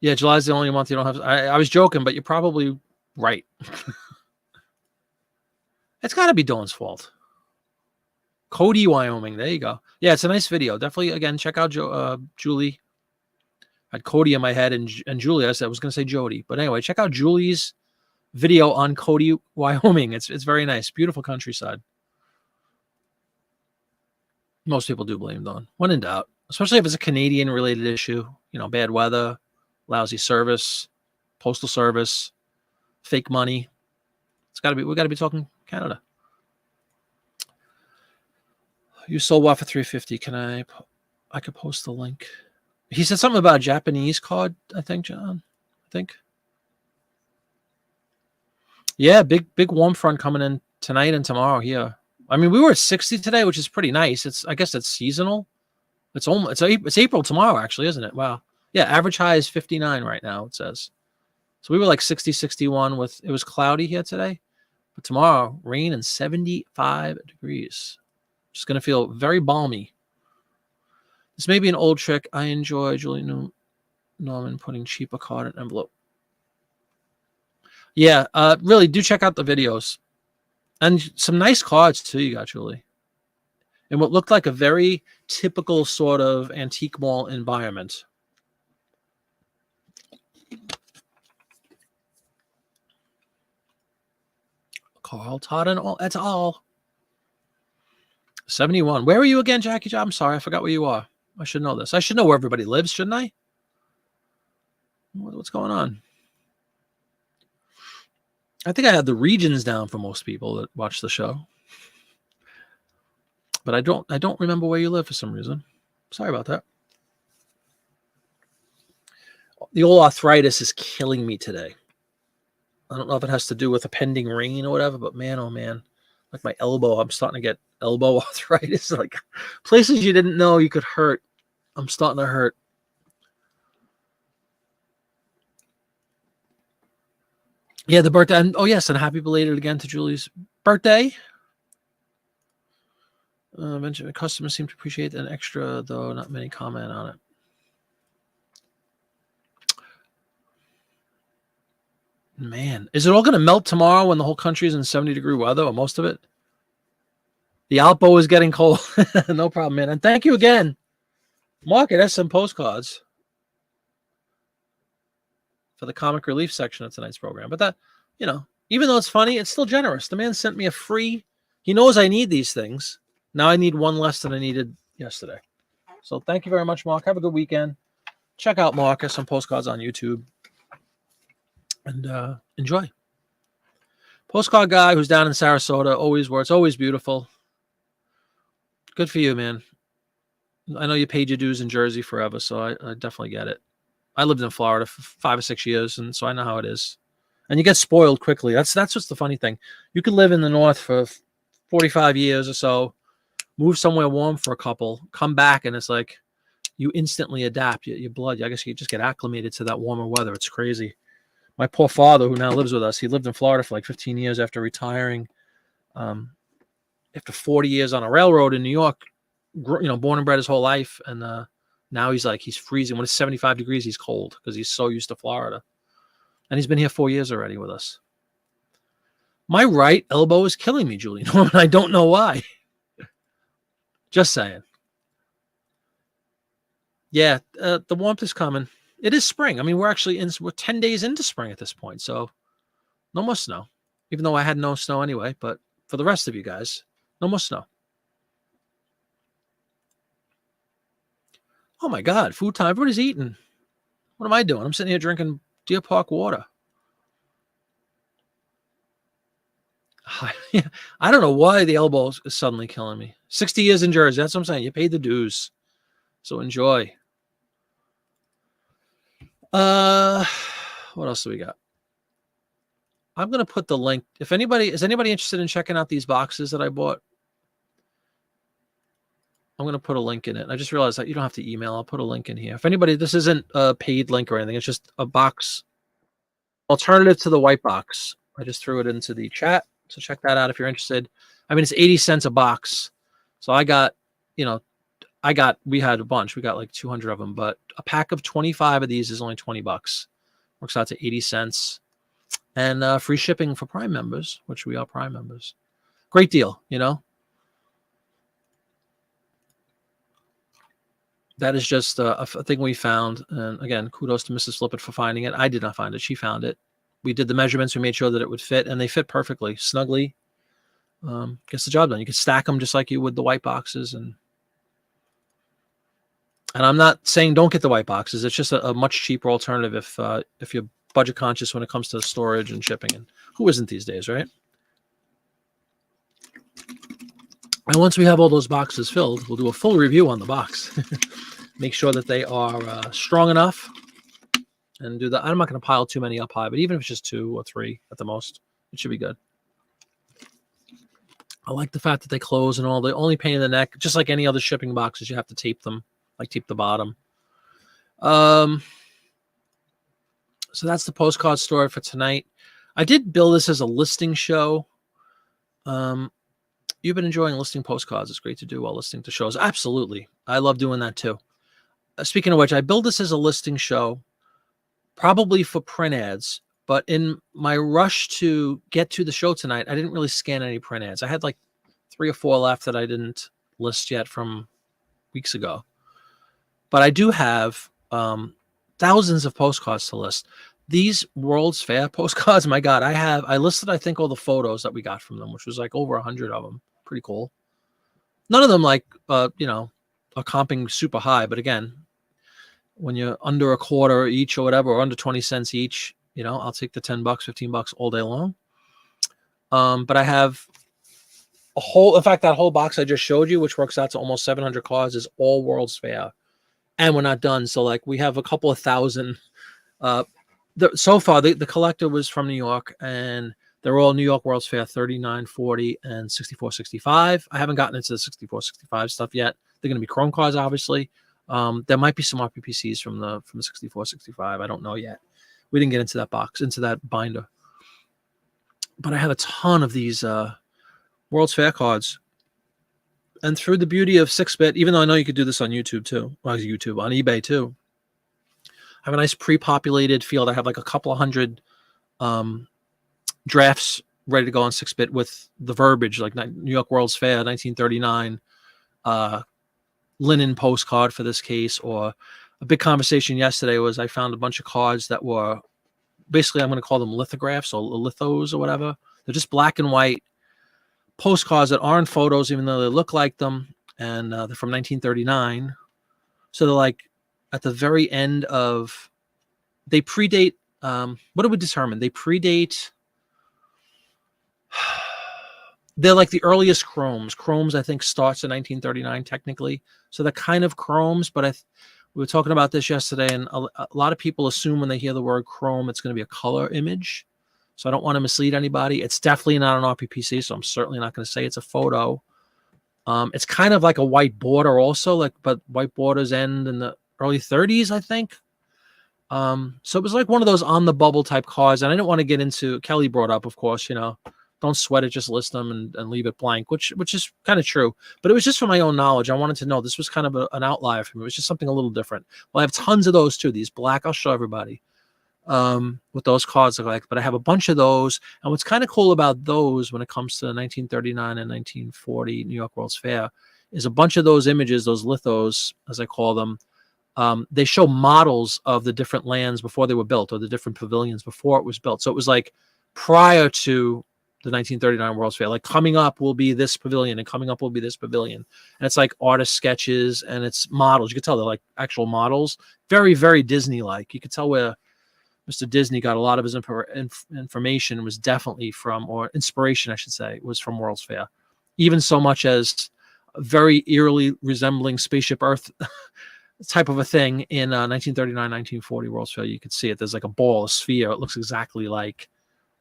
Yeah, July's the only month you don't have. I was joking, but you're probably right. It's got to be Dawn's fault. Cody, Wyoming. There you go. Yeah, it's a nice video. Definitely, again, check out Julie. I had Cody in my head and Julie. I was going to say Jody. But anyway, check out Julie's video on Cody, Wyoming. It's very nice. Beautiful countryside. Most people do blame Dawn. When in doubt. Especially if it's a Canadian-related issue. Bad weather, lousy service, postal service, fake money. We got to be talking Canada. You sold what for $350? I could post the link. He said something about a Japanese card, I think, John. Yeah, big warm front coming in tonight and tomorrow here. I mean, we were at 60 today, which is pretty nice. I guess it's seasonal. It's April tomorrow, actually, isn't it? Wow. Yeah, average high is 59 right now, it says. So we were like 60, 61 it was cloudy here today. But tomorrow, rain and 75 degrees. Just going to feel very balmy. This may be an old trick. I enjoy Julie Norman putting cheaper card in envelope. Yeah, really do check out the videos. And some nice cards too you got, Julie. in what looked like a very typical sort of antique mall environment. Carl Todd and all. That's all. 71. Where are you again, Jackie? I'm sorry. I forgot where you are. I should know this. I should know where everybody lives, shouldn't I? What's going on? I think I had the regions down for most people that watch the show. But I don't remember where you live for some reason. Sorry about that. The old arthritis is killing me today. I don't know if it has to do with a pending rain or whatever, but man, oh man, like my elbow, I'm starting to get elbow arthritis. Like places you didn't know you could hurt, I'm starting to hurt. Yeah, the birthday. And, oh yes, and happy belated again to Julie's birthday. Mentioned customers seem to appreciate an extra, though not many comment on it. Man, is it all going to melt tomorrow when the whole country is in 70-degree weather, or most of it? The Alpo is getting cold. No problem, man. And thank you again, Mark at SM Postcards, for the comic relief section of tonight's program. But that, you know, even though it's funny, it's still generous. The man sent me a free. He knows I need these things. Now I need one less than I needed yesterday. So thank you very much, Mark. Have a good weekend. Check out Mark at SM Postcards on YouTube. And enjoy. Postcard guy who's down in Sarasota, always where it's always beautiful. Good for you, man. I know you paid your dues in Jersey forever, so I definitely get it. I lived in Florida for 5 or 6 years, and so I know how it is. And you get spoiled quickly. That's what's the funny thing. You could live in the North for 45 years or so, move somewhere warm for a couple, come back, and it's like you instantly adapt. Your blood, I guess you just get acclimated to that warmer weather. It's crazy. My poor father, who now lives with us, he lived in Florida for like 15 years after retiring. After 40 years on a railroad in New York, born and bred his whole life. And now he's freezing. When it's 75 degrees, he's cold because he's so used to Florida. And he's been here 4 years already with us. My right elbow is killing me, Julie Norman. I don't know why. Just saying. Yeah, the warmth is coming. It is spring. I mean, we're 10 days into spring at this point, so no more snow. Even though I had no snow anyway, but for the rest of you guys, no more snow. Oh my God, food time. Everybody's eating. What am I doing? I'm sitting here drinking Deer Park water. I don't know why the elbow is suddenly killing me. 60 years in Jersey. That's what I'm saying. You paid the dues. So enjoy. What else do we got? I'm going to put the link. Is anybody interested in checking out these boxes that I bought? I'm going to put a link in it. I just realized that you don't have to email. I'll put a link in here. If anybody, this isn't a paid link or anything. It's just a box alternative to the white box. I just threw it into the chat. So check that out if you're interested. I mean, it's 80 cents a box. So we had a bunch. We got like 200 of them, but a pack of 25 of these is only $20. Works out to 80 cents. And free shipping for Prime members, which we are Prime members. Great deal, That is just a thing we found. And again, kudos to Mrs. Flippett for finding it. I did not find it. She found it. We did the measurements. We made sure that it would fit, and they fit perfectly, snugly. Gets the job done. You can stack them just like you would the white boxes. And I'm not saying don't get the white boxes. It's just a much cheaper alternative if you're budget conscious when it comes to storage and shipping. And who isn't these days, right? And once we have all those boxes filled, we'll do a full review on the box. Make sure that they are strong enough. And I'm not going to pile too many up high, but even if it's just 2 or 3 at the most, it should be good. I like the fact that they close and all. The only pain in the neck, just like any other shipping boxes, you have to tape them, like tape the bottom. So that's the postcard story for tonight. I did bill this as a listing show. You've been enjoying listing postcards. It's great to do while listening to shows. Absolutely. I love doing that too. Speaking of which, I billed this as a listing show, probably for print ads. But in my rush to get to the show tonight, I didn't really scan any print ads. I had like 3 or 4 left that I didn't list yet from weeks ago. But I do have thousands of postcards to list. These World's Fair postcards, my God, I listed, I think, all the photos that we got from them, which was like over 100 of them. Pretty cool. None of them like, are comping super high. But again, when you're under a quarter each or whatever, or under 20 cents each, I'll take the $10, $15 all day long. But I have in fact, that whole box I just showed you, which works out to almost 700 cards, is all World's Fair. And we're not done. So like we have a couple of thousand. So far, the collector was from New York, and they're all New York World's Fair 39, 40, and 64, 65. I haven't gotten into the 64, 65 stuff yet. They're going to be Chrome cards, obviously. There might be some RPPCs from the 64, 65. I don't know yet. We didn't get into that box, into that binder. But I have a ton of these World's Fair cards. And through the beauty of 6-bit, even though I know you could do this on YouTube too, on eBay too, I have a nice pre-populated field. I have like a couple of hundred drafts ready to go on 6-bit with the verbiage, like New York World's Fair, 1939, linen postcard for this case. Or a big conversation yesterday was I found a bunch of cards that were basically, I'm going to call them lithographs or lithos or whatever. They're just black and white postcards that aren't photos, even though they look like them. And they're from 1939. So they're like at the very end of, they predate, what do we determine? They predate, they're like the earliest chromes. Chromes, I think, starts in 1939 technically. So they're kind of chromes, but we were talking about this yesterday, and a lot of people assume when they hear the word chrome, it's going to be a color image. So I don't want to mislead anybody. It's definitely not an RPPC, so I'm certainly not going to say it's a photo. It's kind of like a white border also, but white borders end in the early 30s, I think. So it was like one of those on the bubble type cards, and I didn't want to get into, Kelly brought up, of course, don't sweat it, just list them and leave it blank, which is kind of true. But it was just for my own knowledge. I wanted to know this was kind of an outlier for me. It was just something a little different. Well, I have tons of those too. These black, I'll show everybody what those cards look like. But I have a bunch of those. And what's kind of cool about those when it comes to 1939 and 1940 New York World's Fair is a bunch of those images, those lithos, as I call them, they show models of the different lands before they were built, or the different pavilions before it was built. So it was like prior to the 1939 World's Fair, like coming up will be this pavilion and coming up will be this pavilion. And it's like artist sketches and it's models. You could tell they're like actual models. Very, very Disney-like. You could tell where Mr. Disney got a lot of his information was definitely from, or inspiration, I should say, was from World's Fair. Even so much as very eerily resembling Spaceship Earth type of a thing in 1939, 1940 World's Fair. You could see it. There's like a ball, a sphere. It looks exactly like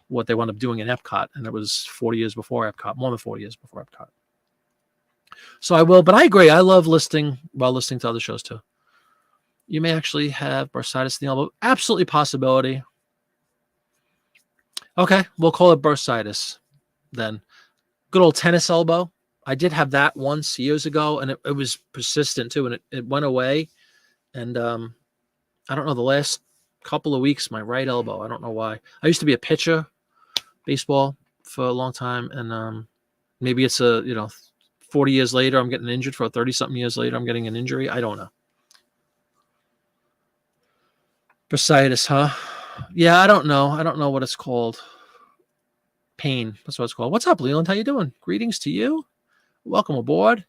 what they wound up doing in Epcot, and it was 40 years before Epcot, more than 40 years before Epcot. So I will, but I agree. I love listing while listening to other shows too. You may actually have bursitis in the elbow. Absolutely possibility. Okay, we'll call it bursitis then. Good old tennis elbow. I did have that once years ago, and it was persistent too, and it went away. And I don't know, the last couple of weeks, my right elbow, I don't know why. I used to be a pitcher, baseball, for a long time, and maybe it's 40 years later, I'm getting injured. For 30-something years later, I'm getting an injury. I don't know. Bursitis, huh? Yeah, I don't know. I don't know what it's called. Pain. That's what it's called. What's up, Leland? How you doing? Greetings to you. Welcome aboard.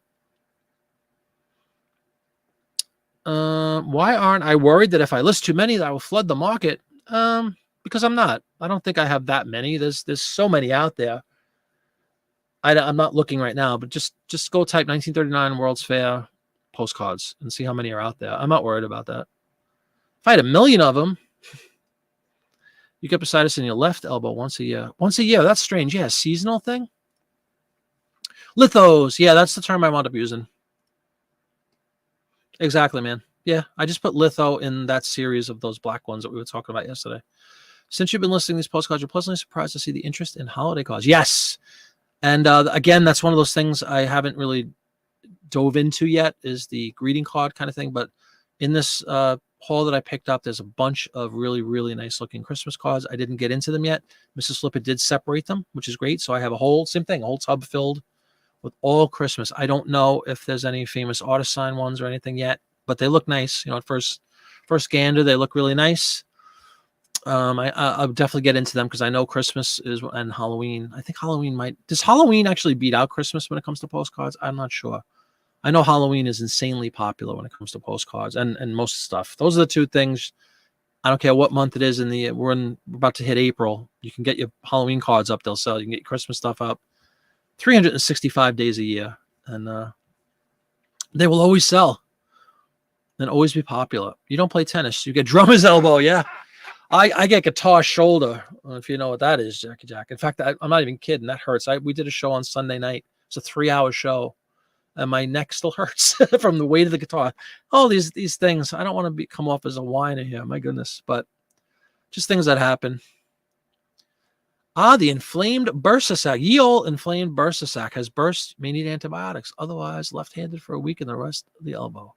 Why aren't I worried that if I list too many, that I will flood the market? Because I'm not. I don't think I have that many. There's so many out there. I'm not looking right now, but just go type 1939 World's Fair postcards and see how many are out there. I'm not worried about that. If I had 1 million of them, you get bursitis in your left elbow once a year. Once a year, that's strange. Yeah, seasonal thing. Lithos. Yeah, that's the term I wound up using. Exactly, man. Yeah, I just put litho in that series of those black ones that we were talking about yesterday. Since you've been listing these postcards, you're pleasantly surprised to see the interest in holiday cards. Yes. And again, that's one of those things I haven't really dove into yet, is the greeting card kind of thing. But in this haul that I picked up, there's a bunch of really, really nice looking Christmas cards. I didn't get into them yet. Mrs. Flippett did separate them, which is great. So I have a whole tub filled with all Christmas. I don't know if there's any famous artist sign ones or anything yet, but they look nice. At first gander, they look really nice. I'll definitely get into them because I know Christmas and Halloween. I think does Halloween actually beat out Christmas when it comes to postcards? I'm not sure. I know Halloween is insanely popular when it comes to postcards and most stuff. Those are the two things. I don't care what month it is we're about to hit April. You can get your Halloween cards up. They'll sell. You can get your Christmas stuff up 365 days a year. And they will always sell and always be popular. You don't play tennis. You get drummer's elbow. Yeah. I get guitar shoulder, if you know what that is, Jackie Jack. In fact, I'm not even kidding. That hurts. We did a show on Sunday night. It's a 3-hour show, and my neck still hurts from the weight of the guitar. Oh, these things. I don't want to come off as a whiner here. My goodness, but just things that happen. The inflamed bursa sac. Ye old inflamed bursa sac has burst. May need antibiotics. Otherwise, left-handed for a week and the rest of the elbow.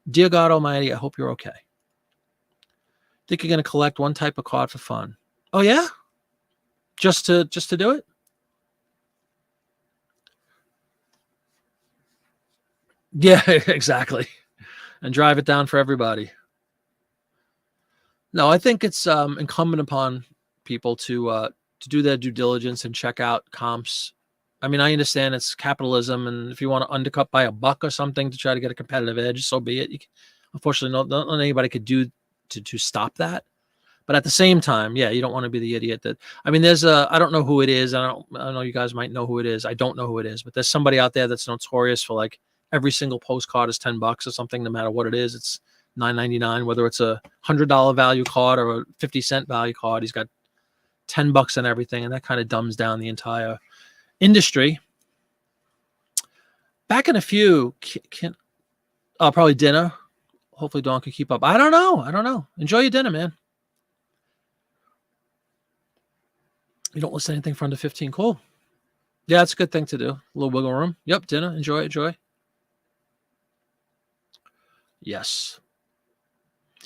Dear God Almighty, I hope you're okay. Think you're going to collect one type of card for fun? Oh yeah, just to do it. Yeah, exactly, and drive it down for everybody. No, I think it's incumbent upon people to do their due diligence and check out comps. I mean, I understand it's capitalism, and if you want to undercut by $1 or something to try to get a competitive edge, so be it. Unfortunately, not anybody could do to stop that. But at the same time, yeah, you don't want to be the idiot that. I mean, I don't know who it is. I don't know. You guys might know who it is. I don't know who it is, but there's somebody out there that's notorious for like every single postcard is $10 or something. No matter what it is, it's $9.99. Whether it's a $100 value card or a 50-cent value card, he's got $10 and everything, and that kind of dumbs down the entire industry. Back in a few, probably dinner. Hopefully Dawn can keep up. I don't know. Enjoy your dinner, man. You don't listen to anything for under 15. Cool. Yeah, it's a good thing to do. A little wiggle room. Yep, dinner. Enjoy. Yes.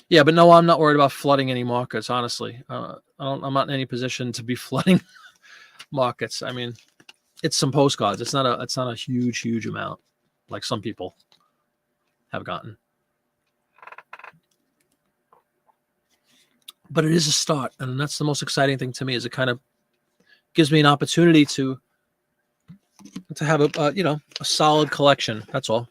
Yeah, but no, I'm not worried about flooding any markets, honestly. I'm not in any position to be flooding markets. I mean, it's some postcards. It's not a huge amount like some people have gotten. But it is a start, and that's the most exciting thing to me. Is it kind of gives me an opportunity to have a solid collection. That's all.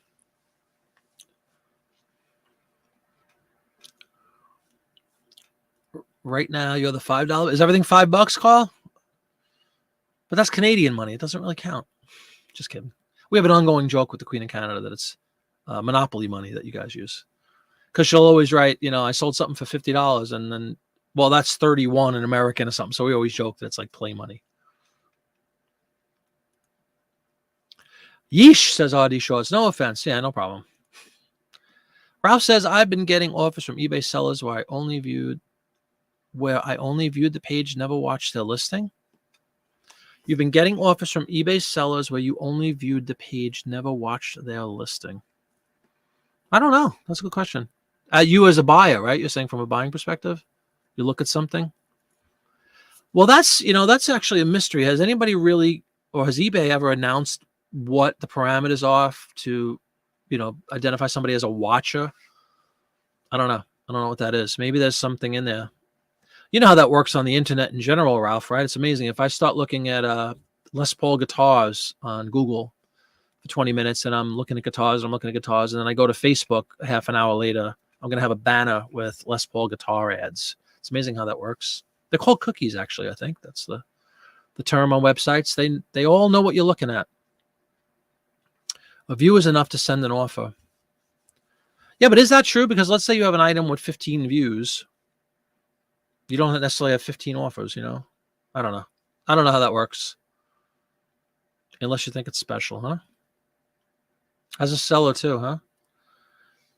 Right now, you're the $5. Is everything $5, Carl? But that's Canadian money. It doesn't really count. Just kidding. We have an ongoing joke with the Queen of Canada that it's monopoly money that you guys use. Because she'll always write, I sold something for $50, and then, well, that's 31 in American or something. So we always joke that it's like play money. Yeesh, says RD Shorts. No offense. Yeah, no problem. Ralph says, I've been getting offers from eBay sellers where I only viewed the page, never watched their listing. You've been getting offers from eBay sellers where you only viewed the page, never watched their listing. I don't know. That's a good question. You as a buyer, right? You're saying from a buying perspective, you look at something. Well, that's actually a mystery. Has anybody really, or has eBay ever announced what the parameters are to, identify somebody as a watcher? I don't know. I don't know what that is. Maybe there's something in there. You know how that works on the internet in general, Ralph, right? It's amazing. If I start looking at Les Paul guitars on Google for 20 minutes and I'm looking at guitars, and then I go to Facebook a half an hour later, I'm going to have a banner with Les Paul guitar ads. It's amazing how that works. They're called cookies, actually, I think. That's the term on websites. They all know what you're looking at. A view is enough to send an offer. Yeah, but is that true? Because let's say you have an item with 15 views. You don't necessarily have 15 offers, I don't know. I don't know how that works. Unless you think it's special, huh? As a seller too, huh?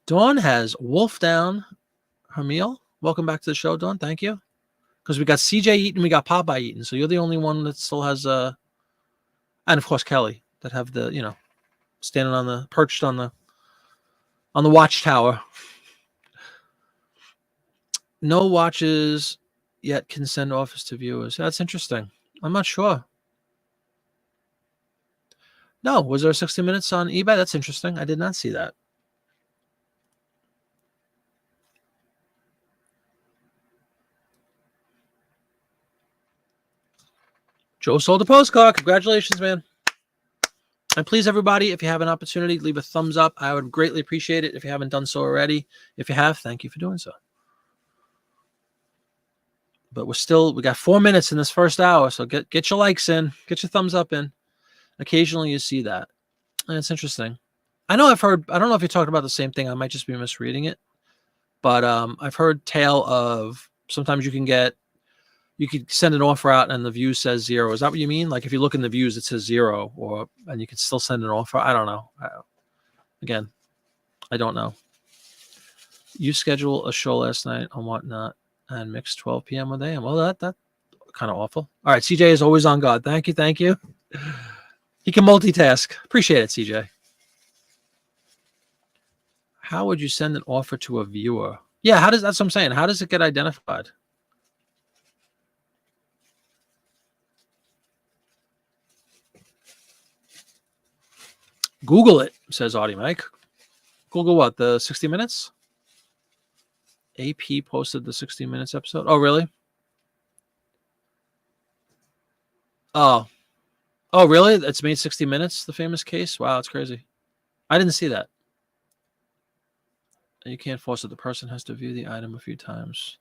Dawn has wolfed down her meal. Welcome back to the show, Dawn. Thank you. Because we got CJ eating, we got Popeye eating. So you're the only one that still has and of course Kelly, that have the, standing perched on the watchtower. No watches yet can send offers to viewers. That's interesting. I'm not sure. No, was there 60 minutes on eBay? That's interesting. I did not see that. Joe sold a postcard. Congratulations, man. And please, everybody, if you have an opportunity, leave a thumbs up. I would greatly appreciate it if you haven't done so already. If you have, thank you for doing so. But we got 4 minutes in this first hour, so get your likes in, get your thumbs up in. Occasionally you see that. And it's interesting. I don't know if you're talking about the same thing. I might just be misreading it. But I've heard tale of sometimes you could send an offer out and the view says 0. Is that what you mean? Like if you look in the views, it says 0, and you can still send an offer. I don't know. Again, I don't know. You schedule a show last night on Whatnot and mix 12 p.m. with AM. Well, that kind of awful. All right, CJ is always on God. Thank you. He can multitask. Appreciate it, CJ. How would you send an offer to a viewer? Yeah, that's what I'm saying. How does it get identified? Google it, says Audie Mike. Google what? The 60 Minutes? AP posted the 60 Minutes episode. Oh, really? Oh, really? It's made 60 Minutes, the famous case? Wow, it's crazy. I didn't see that. You can't force it. The person has to view the item a few times.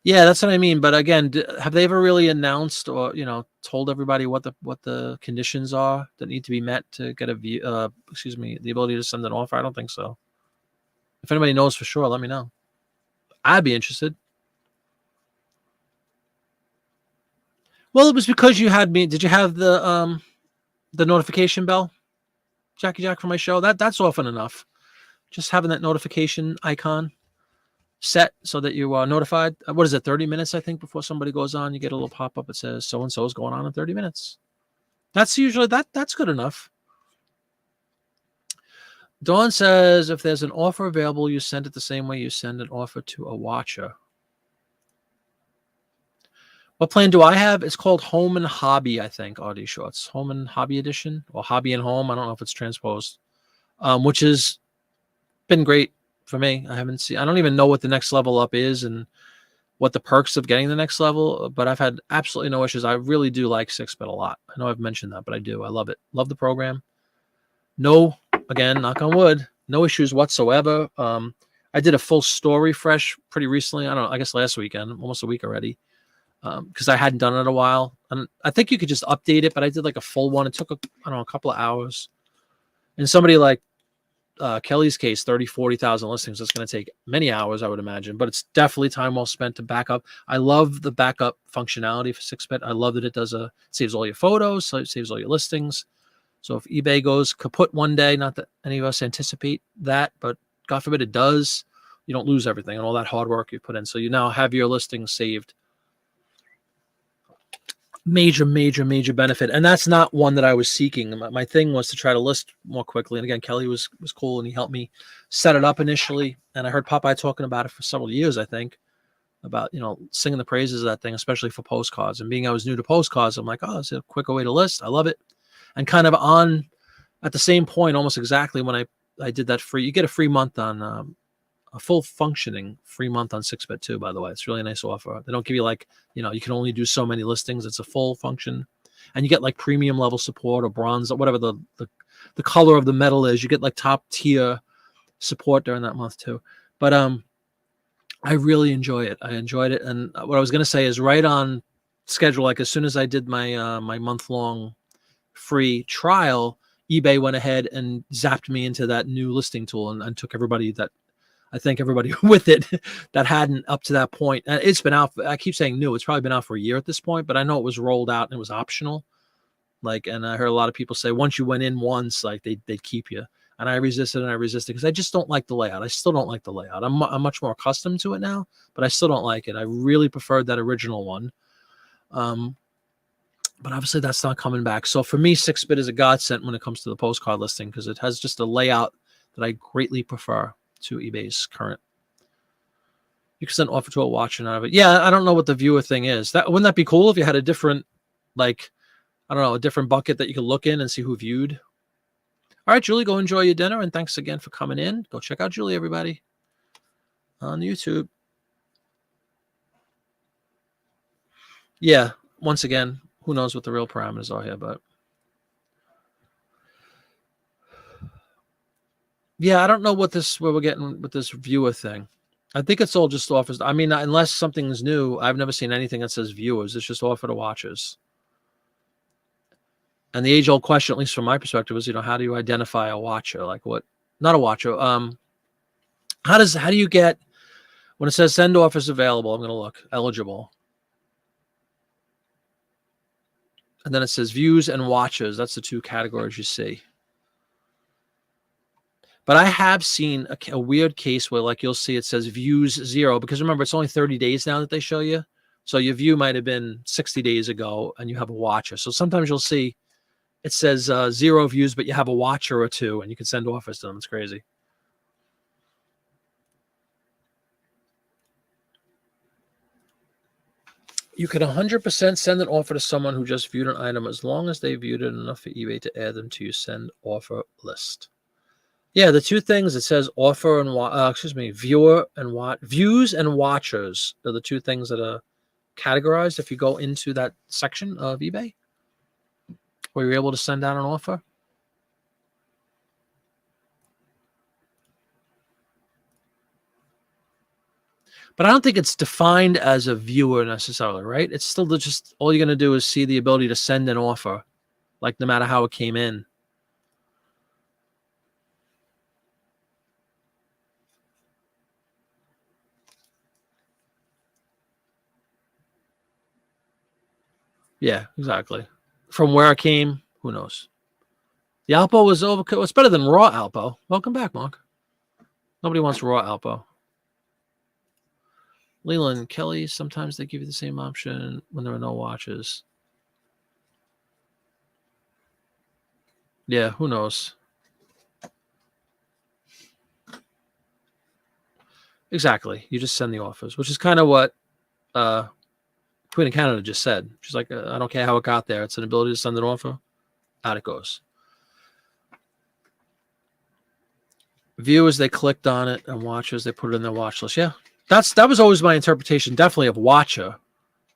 Yeah, that's what I mean. But again, have they ever really announced or told everybody what the conditions are that need to be met to get the ability to send an offer? I don't think so. If anybody knows for sure, let me know. I'd be interested. Well, it was because you had me. Did you have the notification bell, Jackie Jack, for my show? That's often enough. Just having that notification icon set so that you are notified. What is it, 30 minutes, I think, before somebody goes on, you get a little pop-up that says so-and-so is going on in 30 minutes. That's usually, that's good enough. Dawn says, if there's an offer available, you send it the same way you send an offer to a watcher. What plan do I have? It's called Home and Hobby, I think, Audie Shorts. Home and Hobby Edition, or Hobby and Home. I don't know if it's transposed, which has been great for me. I don't even know what the next level up is and what the perks of getting the next level, but I've had absolutely no issues. I really do like 6-bit a lot. I know I've mentioned that, but I do. I love it. Love the program. No, again, knock on wood, no issues whatsoever. I did a full story fresh pretty recently. I don't know, I guess last weekend, almost a week already, because I hadn't done it in a while. And I think you could just update it, but I did like a full one. It took, a couple of hours. And somebody like Kelly's case, 40,000 listings. It's going to take many hours, I would imagine, but it's definitely time well spent to back up. I love the backup functionality for 6-bit. I love that it saves all your photos, so it saves all your listings. So if eBay goes kaput one day, not that any of us anticipate that, but God forbid it does, you don't lose everything and all that hard work you put in. So you now have your listings saved. Major benefit. And that's not one that I was seeking. My thing was to try to list more quickly. And again, Kelly was cool and he helped me set it up initially. And I heard Popeye talking about it for several years, I think, about, singing the praises of that thing, especially for postcards. And being I was new to postcards, I'm like, oh, it's a quicker way to list. I love it. And kind of at the same point, almost exactly when I did that you get a free month on a full functioning free month on 6-bit too, by the way. It's really a nice offer. They don't give you you can only do so many listings. It's a full function. And you get like premium level support or bronze or whatever the color of the metal is. You get like top tier support during that month too. But I really enjoy it. I enjoyed it. And what I was going to say is right on schedule. Like as soon as I did my my month-long free trial, eBay went ahead and zapped me into that new listing tool and took everybody with it that hadn't up to that point. It's been out. I keep saying new. It's probably been out for a year at this point, but I know it was rolled out and it was optional. And I heard a lot of people say once you went in once, they'd keep you. And I resisted because I just don't like the layout. I still don't like the layout. I'm much more accustomed to it now, but I still don't like it. I really preferred that original one. But obviously that's not coming back. So for me, 6-bit is a godsend when it comes to the postcard listing because it has just a layout that I greatly prefer to eBay's current. You can send offer to a watcher out of it. Yeah, I don't know what the viewer thing is. Wouldn't that be cool if you had a different I don't know, a different bucket that you can look in and see who viewed. All right, Julie, go enjoy your dinner, and thanks again for coming in. Go check out Julie, everybody, on YouTube. Yeah, once again, who knows what the real parameters are here, but yeah, I don't know what we're getting with this viewer thing. I think it's all just offers. I mean, unless something's new, I've never seen anything that says viewers. It's just offer to watchers. And the age-old question, at least from my perspective, is, how do you identify a watcher? Like what? Not a watcher. How do you get when it says send offers available? I'm going to look eligible, and then it says views and watchers. That's the two categories you see. But I have seen a weird case where, like, you'll see it says views 0, because remember, it's only 30 days now that they show you. So your view might have been 60 days ago, and you have a watcher. So sometimes you'll see it says 0 views, but you have a watcher or 2, and you can send offers to them. It's crazy. You can 100% send an offer to someone who just viewed an item as long as they viewed it enough for eBay to add them to your send offer list. Yeah, the two things, it says offer and viewer and views and watchers are the two things that are categorized if you go into that section of eBay where you're able to send out an offer. But I don't think it's defined as a viewer necessarily, right? It's still just all you're going to do is see the ability to send an offer, like no matter how it came in. Yeah, exactly. From where it came, who knows? The Alpo was overkill. It's better than raw Alpo. Welcome back, Mark. Nobody wants raw Alpo. Leland, Kelly, sometimes they give you the same option when there are no watches. Yeah, who knows? Exactly. You just send the offers, which is kind of what Queen of Canada just said. She's like, I don't care how it got there. It's an ability to send an offer. Out it goes. Viewers, they clicked on it, and watchers, they put it in their watch list. Yeah, that was always my interpretation, definitely, of watcher.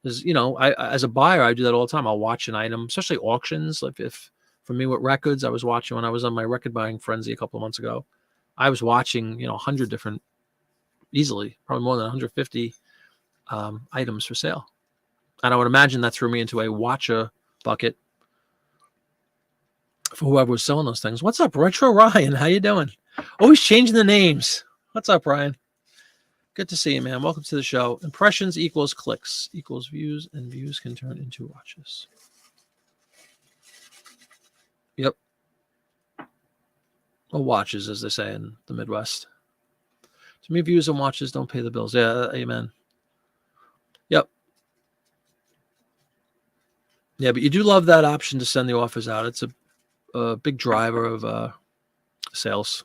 Is, I as a buyer, I do that all the time. I'll watch an item, especially auctions. Like if for me with records, I was watching when I was on my record buying frenzy a couple of months ago. I was watching, 100 different, easily, probably more than 150 items for sale. And I would imagine that threw me into a watcher bucket for whoever was selling those things. What's up, Retro Ryan? How you doing? Always changing the names. What's up, Ryan? Good to see you, man. Welcome to the show. Impressions equals clicks equals views, and views can turn into watches. Yep. Or watches, as they say in the Midwest. To me, views and watches don't pay the bills. Yeah, amen. Yep. Yeah, but you do love that option to send the offers out. It's a big driver of sales.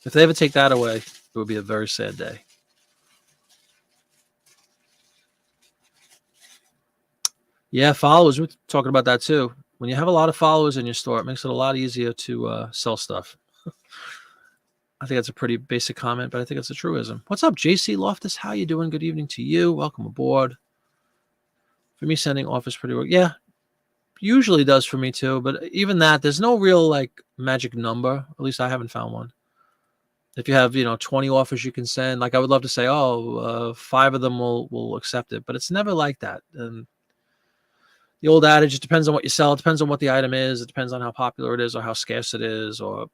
If they ever take that away, it would be a very sad day. Yeah, followers. We're talking about that too. When you have a lot of followers in your store, it makes it a lot easier to sell stuff. I think that's a pretty basic comment, but I think it's a truism. What's up, JC Loftus? How you doing? Good evening to you. Welcome aboard. For me, sending offers pretty well. Yeah, usually does for me too. But even that, there's no real magic number. At least I haven't found one. If you have 20 offers you can send, like I would love to say, 5 of them will accept it, but it's never like that. And the old adage, it depends on what you sell. It depends on what the item is. It depends on how popular it is or how scarce it is or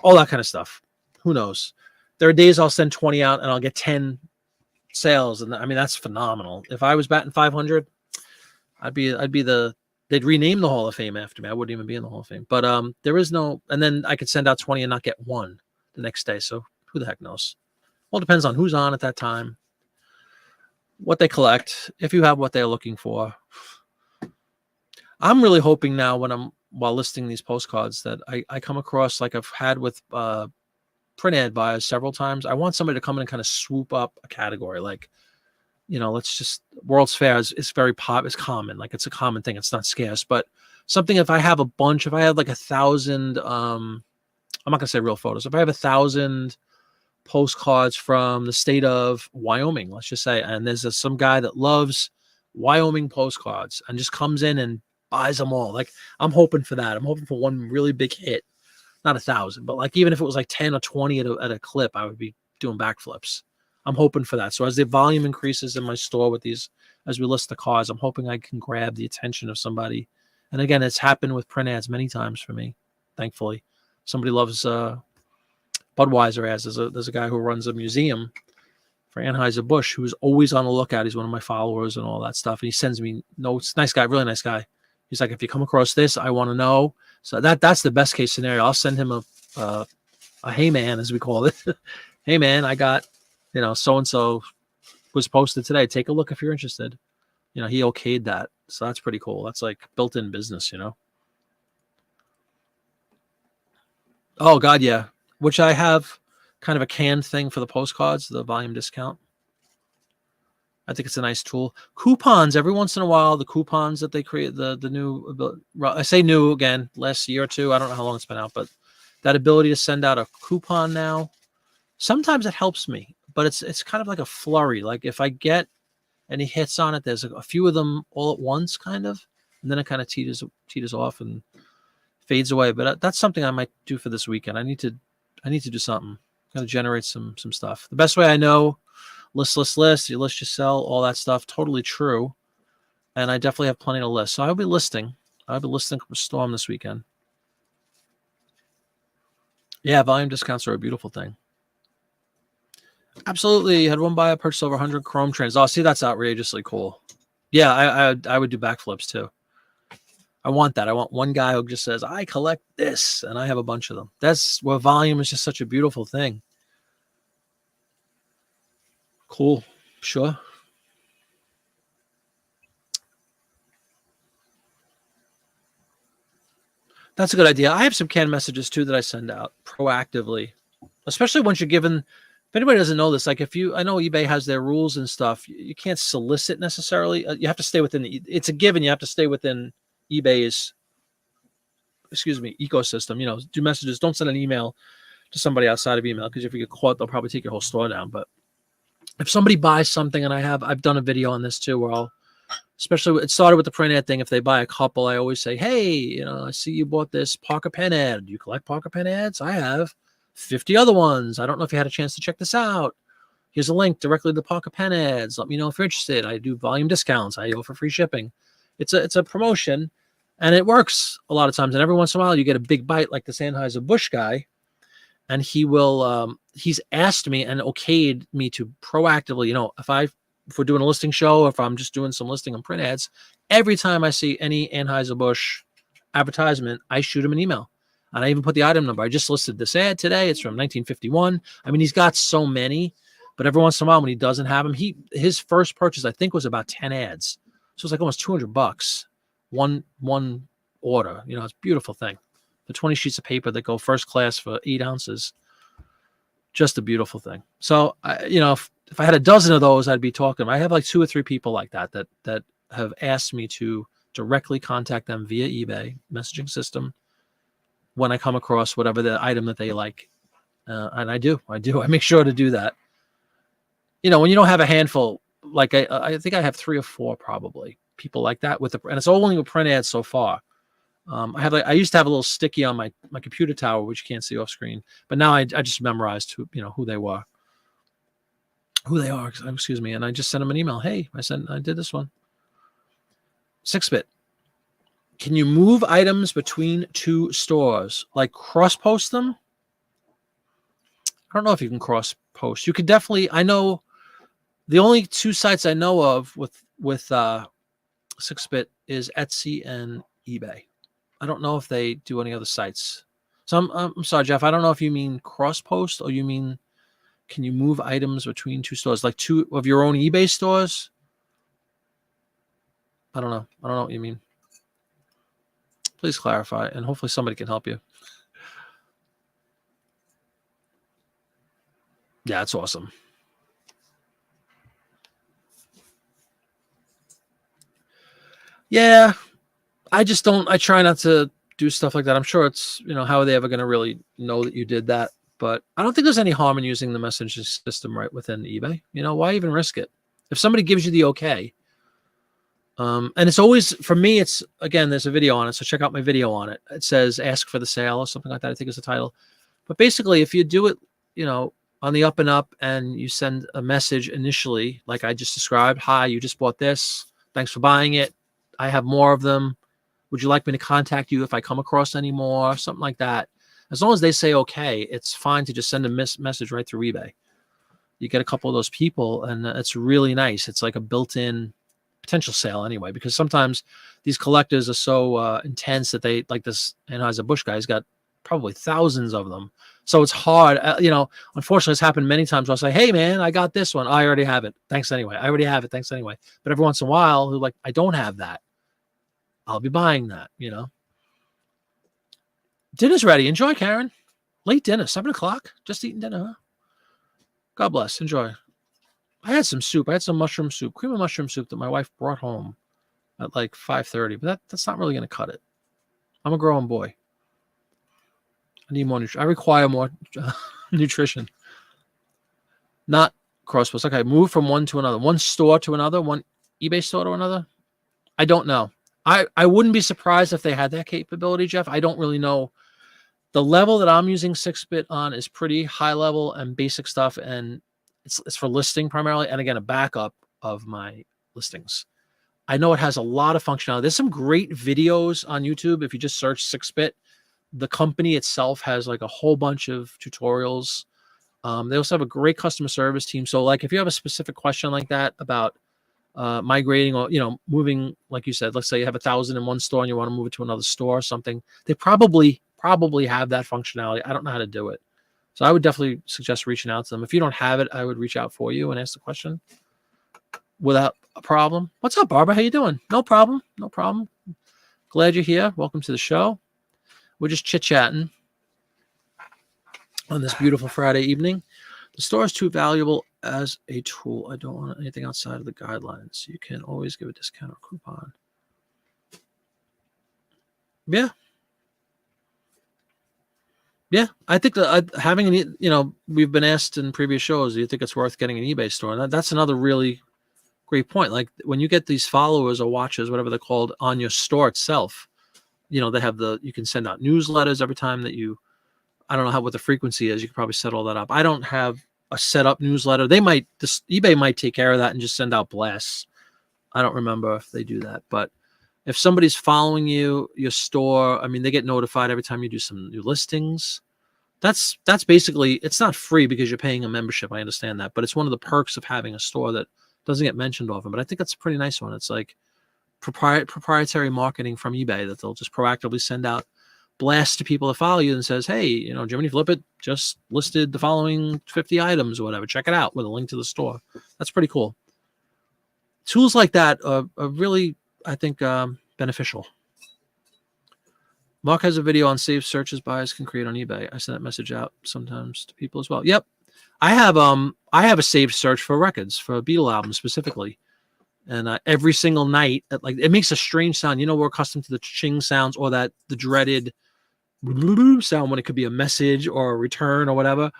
all that kind of stuff. Who knows? There are days I'll send 20 out and I'll get 10 sales. And I mean, that's phenomenal. If I was batting 500, they'd rename the Hall of Fame after me. I wouldn't even be in the Hall of Fame, but there is no, and then I could send out 20 and not get one the next day. So who the heck knows? Well, it depends on who's on at that time, what they collect, if you have what they're looking for. I'm really hoping now while listing these postcards that I come across, like I've had with print ad buyers several times. I want somebody to come in and kind of swoop up a category, like, let's just World's Fair is very it's common. Like it's a common thing. It's not scarce, but something if I have a bunch, if I have like 1,000, I'm not gonna say real photos. If I have 1,000 postcards from the state of Wyoming, let's just say, and there's some guy that loves Wyoming postcards and just comes in and buys them all. Like I'm hoping for that. I'm hoping for one really big hit, not 1,000, but like even if it was like 10 or 20 at a clip, I would be doing backflips. I'm hoping for that. So as the volume increases in my store with these, as we list the cars, I'm hoping I can grab the attention of somebody. And again, it's happened with print ads many times for me, thankfully. Somebody loves Budweiser ads. There's a guy who runs a museum for Anheuser-Busch who's always on the lookout. He's one of my followers and all that stuff. And he sends me notes. Nice guy, really nice guy. He's like, if you come across this, I want to know. So that's the best case scenario. I'll send him a hey man, as we call it. Hey man, I got, so-and-so was posted today. Take a look if you're interested. He okayed that. So that's pretty cool. That's like built-in business, Oh God, yeah. Which I have kind of a canned thing for the postcards, the volume discount. I think it's a nice tool. Coupons, every once in a while, the coupons that they create, the new, I say new again, last year or two. I don't know how long it's been out, but that ability to send out a coupon now, sometimes it helps me, but it's kind of like a flurry. Like if I get any hits on it, there's a few of them all at once, kind of, and then it kind of teeters off and fades away. But that's something I might do for this weekend. I need to do something. Got to generate some stuff. The best way I know, list. You list, you sell, all that stuff. Totally true. And I definitely have plenty to list. So I'll be listing Storm this weekend. Yeah, volume discounts are a beautiful thing. Absolutely. Had one buyer purchase over 100 Chrome trains. Oh, see, that's outrageously cool. Yeah, I would do backflips too. I want that. I want one guy who just says, I collect this, and I have a bunch of them. That's where volume is just such a beautiful thing. Cool. Sure. That's a good idea. I have some canned messages too that I send out proactively, especially once you're given. If anybody doesn't know this, like I know eBay has their rules and stuff. You can't solicit necessarily. You have to stay within. It's a given. You have to stay within eBay's, ecosystem. Do messages. Don't send an email to somebody outside of email, because if you get caught, they'll probably take your whole store down. But if somebody buys something, and I've done a video on this too, where especially it started with the print ad thing. If they buy a couple, I always say, hey, I see you bought this Parker pen ad. Do you collect Parker pen ads? I have 50 other ones. I don't know if you had a chance to check this out. Here's a link directly to the Parker pen ads. Let me know if you're interested. I do volume discounts. I offer free shipping. It's a promotion, and it works a lot of times. And every once in a while, you get a big bite like this Anheuser-Busch guy, and he will. He's asked me and okayed me to proactively, if we're doing a listing show, if I'm just doing some listing on print ads, every time I see any Anheuser-Busch advertisement, I shoot him an email. And I even put the item number. I just listed this ad today. It's from 1951. I mean, he's got so many, but every once in a while when he doesn't have them, his first purchase, I think, was about 10 ads. So it's like almost $200. One order. It's a beautiful thing. The 20 sheets of paper that go first class for 8 ounces. Just a beautiful thing. So, if I had a dozen of those, I'd be talking. I have like 2 or 3 people like that have asked me to directly contact them via eBay messaging system when I come across whatever the item that they like. And I do. I make sure to do that. When you don't have a handful, like I think I have 3 or 4 probably people like that and it's only with print ads so far. I used to have a little sticky on my computer tower, which you can't see off screen, but now I just memorized who they are. Excuse me. And I just sent them an email. Hey, I did this one. 6-bit. Can you move items between 2 stores? Like cross post them? I don't know if you can cross post. You could definitely, I know the only 2 sites I know of with 6-bit is Etsy and eBay. I don't know if they do any other sites. So I'm sorry, Jeff. I don't know if you mean cross post or you mean, can you move items between 2 stores, like 2 of your own eBay stores? I don't know what you mean. Please clarify, and hopefully somebody can help you. Yeah, it's awesome. Yeah, I just don't. I try not to do stuff like that. I'm sure it's, how are they ever going to really know that you did that? But I don't think there's any harm in using the messaging system right within eBay. Why even risk it? If somebody gives you the okay, and it's always, for me, it's, again, there's a video on it, so check out my video on it. It says ask for the sale or something like that, I think is the title. But basically, if you do it, on the up and up, and you send a message initially, like I just described, hi, you just bought this, thanks for buying it, I have more of them, would you like me to contact you if I come across any more, something like that. As long as they say okay, it's fine to just send a message right through eBay. You get a couple of those people, and it's really nice. It's like a built-in potential sale anyway, because sometimes these collectors are so intense that they, like this Anheuser-Busch guy's got probably thousands of them. So it's hard. Unfortunately, it's happened many times where I'll say, hey, man, I got this one. I already have it. Thanks anyway. I already have it. Thanks anyway. But every once in a while, who like, I don't have that. I'll be buying that, Dinner's ready. Enjoy, Karen. Late dinner, 7 o'clock. Just eating dinner, huh? God bless. Enjoy. I had some soup. I had some mushroom soup, cream of mushroom soup that my wife brought home at like 5:30. But that's not really going to cut it. I'm a grown boy. I need more nutrition. I require more nutrition. Not crosspost. Okay, move from one to another. One store to another. One eBay store to another. I don't know. I wouldn't be surprised if they had that capability, Jeff. I don't really know. The level that I'm using 6-bit on is pretty high level and basic stuff, and it's for listing primarily, and again, a backup of my listings. I know it has a lot of functionality. There's some great videos on YouTube. If you just search 6-bit, the company itself has like a whole bunch of tutorials. They also have a great customer service team. So like if you have a specific question like that about migrating or, moving, like you said, let's say you have 1,000 in one store and you want to move it to another store or something, they probably have that functionality. I don't know how to do it. So I would definitely suggest reaching out to them. If you don't have it, I would reach out for you and ask the question without a problem. What's up, Barbara? How you doing? No problem. No problem. Glad you're here. Welcome to the show. We're just chit-chatting on this beautiful Friday evening. The store is too valuable as a tool. I don't want anything outside of the guidelines. You can always give a discount or coupon. Yeah. Yeah, I think that having an, we've been asked in previous shows, do you think it's worth getting an eBay store? And that's another really great point. Like when you get these followers or watchers, whatever they're called, on your store itself, they have you can send out newsletters every time that I don't know what the frequency is. You can probably set all that up. I don't have a set up newsletter. eBay might take care of that and just send out blasts. I don't remember if they do that, but if somebody's following your store, I mean, they get notified every time you do some new listings. That's basically, it's not free because you're paying a membership. I understand that, but it's one of the perks of having a store that doesn't get mentioned often. But I think that's a pretty nice one. It's like proprietary marketing from eBay that they'll just proactively send out blasts to people that follow you and says, hey, Jiminy Flip It just listed the following 50 items or whatever. Check it out with a link to the store. That's pretty cool. Tools like that are really, I think, beneficial. Mark has a video on saved searches buyers can create on eBay. I send that message out sometimes to people as well. Yep. I have a saved search for records, for a Beatle album specifically. And every single night, it makes a strange sound. We're accustomed to the ching sounds or the dreaded sound when it could be a message or a return or whatever.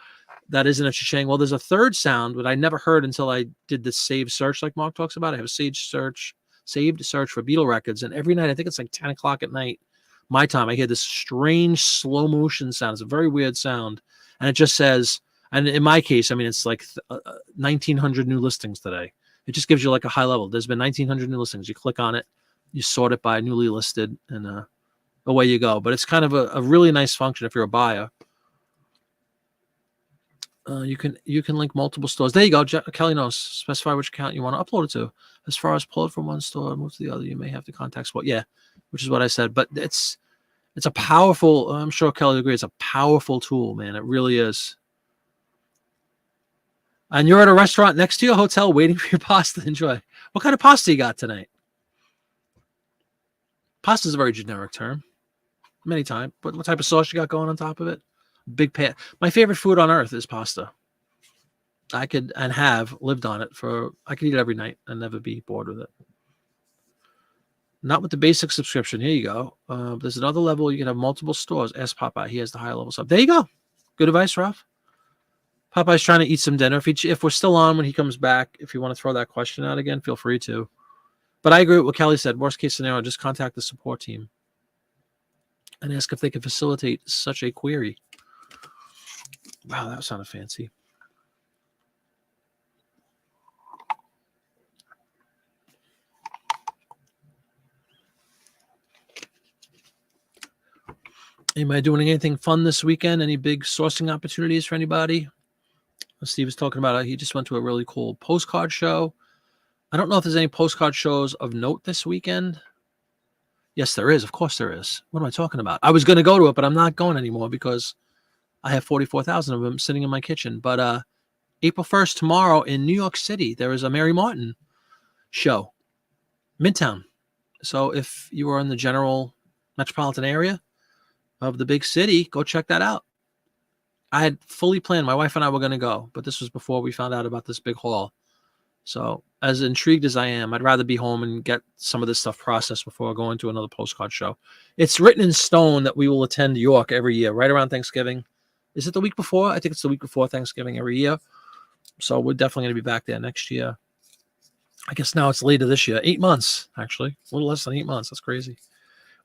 That isn't a cha-ching. Well, there's a third sound that I never heard until I did the saved search like Mark talks about. I have a saved search for Beatle records. And every night, I think it's like 10 o'clock at night, my time, I hear this strange slow motion sound. It's a very weird sound. And it just says, and in my case, I mean, it's like 1,900 new listings today. It just gives you like a high level. There's been 1,900 new listings. You click on it, you sort it by newly listed, and away you go. But it's kind of a really nice function if you're a buyer. You can link multiple stores. There you go. Kelly knows. Specify which account you want to upload it to. As far as pull it from one store and move to the other, you may have to contact support. Yeah, which is what I said. But it's a powerful. I'm sure Kelly agrees. It's a powerful tool, man. It really is. And you're at a restaurant next to your hotel waiting for your pasta. Enjoy. What kind of pasta you got tonight? Pasta is a very generic term. Many times. But what type of sauce you got going on top of it? Big pan. My favorite food on earth is pasta. I could and have lived on it I could eat it every night and never be bored with it. Not with the basic subscription. Here you go. There's another level. You can have multiple stores. Ask Popeye. He has the higher level stuff. There you go. Good advice, Ralph. Popeye's trying to eat some dinner. If we're still on when he comes back, if you want to throw that question out again, feel free to. But I agree with what Kelly said. Worst case scenario, just contact the support team and ask if they can facilitate such a query. Wow, that sounded fancy. Anybody doing anything fun this weekend? Any big sourcing opportunities for anybody? Steve was talking about it. He just went to a really cool postcard show. I don't know if there's any postcard shows of note this weekend. Yes, there is. Of course there is. What am I talking about? I was going to go to it, but I'm not going anymore because I have 44,000 of them sitting in my kitchen. But April 1st, tomorrow in New York City, there is a Mary Martin show, Midtown. So if you are in the general metropolitan area of the big city, go check that out. I had fully planned. My wife and I were going to go, but this was before we found out about this big haul. So as intrigued as I am, I'd rather be home and get some of this stuff processed before going to another postcard show. It's written in stone that we will attend New York every year, right around Thanksgiving. Is it the week before? I think it's the week before Thanksgiving every year. So we're definitely going to be back there next year. I guess now it's later this year. 8 months, actually. A little less than 8 months. That's crazy.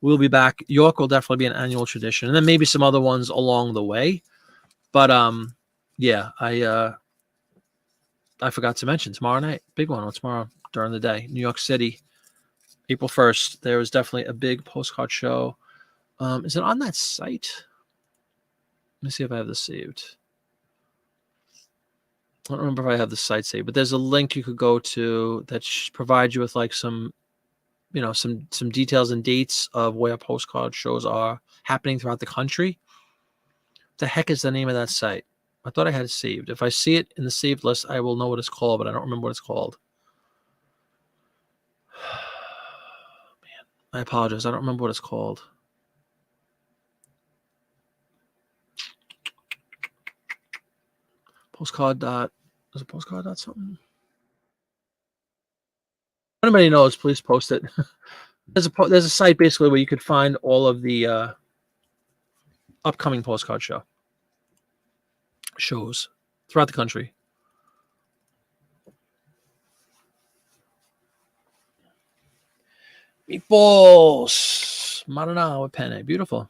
We'll be back. York will definitely be an annual tradition. And then maybe some other ones along the way. But yeah, I forgot to mention tomorrow night, big one tomorrow during the day, New York City, April 1st. There is definitely a big postcard show. Is it on that site? Let me see if I have this saved. I don't remember if I have the site saved, but there's a link you could go to that provides you with like some, some details and dates of where postcard shows are happening throughout the country. What the heck is the name of that site? I thought I had it saved. If I see it in the saved list, I will know what it's called, but I don't remember what it's called. Man, I apologize. I don't remember what it's called. Postcard dot, is it postcard dot something? If anybody knows, please post it. There's a site basically where you could find all of the upcoming postcard shows throughout the country. Meatballs, marinara with penne, beautiful.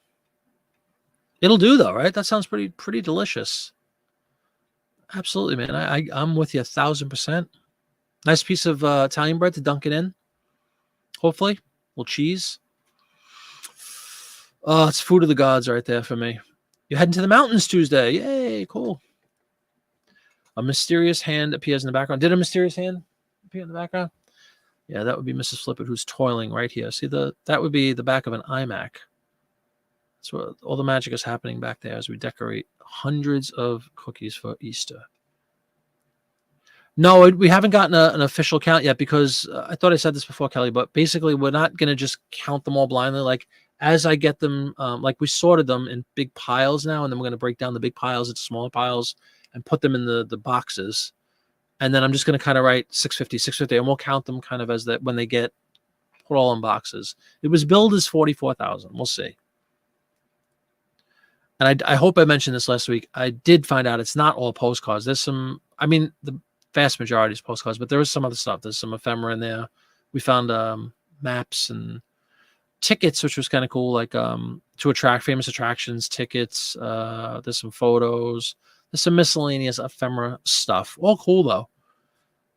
It'll do though, right? That sounds pretty delicious. Absolutely, man. I'm with you 1,000%. Nice piece of Italian bread to dunk it in. Hopefully, a little cheese. Oh, it's food of the gods right there for me. You're heading to the mountains Tuesday. Yay, cool. A mysterious hand appears in the background. Did a mysterious hand appear in the background? Yeah, that would be Mrs. Flippett, who's toiling right here. See, that would be the back of an iMac. That's where all the magic is happening back there as we decorate hundreds of cookies for Easter. No, we haven't gotten an official count yet because I thought I said this before, Kelly, but basically we're not going to just count them all blindly. Like as I get them, like we sorted them in big piles now, and then we're going to break down the big piles into smaller piles and put them in the boxes. And then I'm just going to kind of write 650, and we'll count them kind of as that when they get put all in boxes. It was billed as 44,000. We'll see. And I hope I mentioned this last week. I did find out it's not all postcards. There's some, the vast majority is postcards, but there is some other stuff. There's some ephemera in there. We found maps and tickets, which was kind of cool, like to attract famous attractions, tickets. There's some photos. There's some miscellaneous ephemera stuff. All cool though.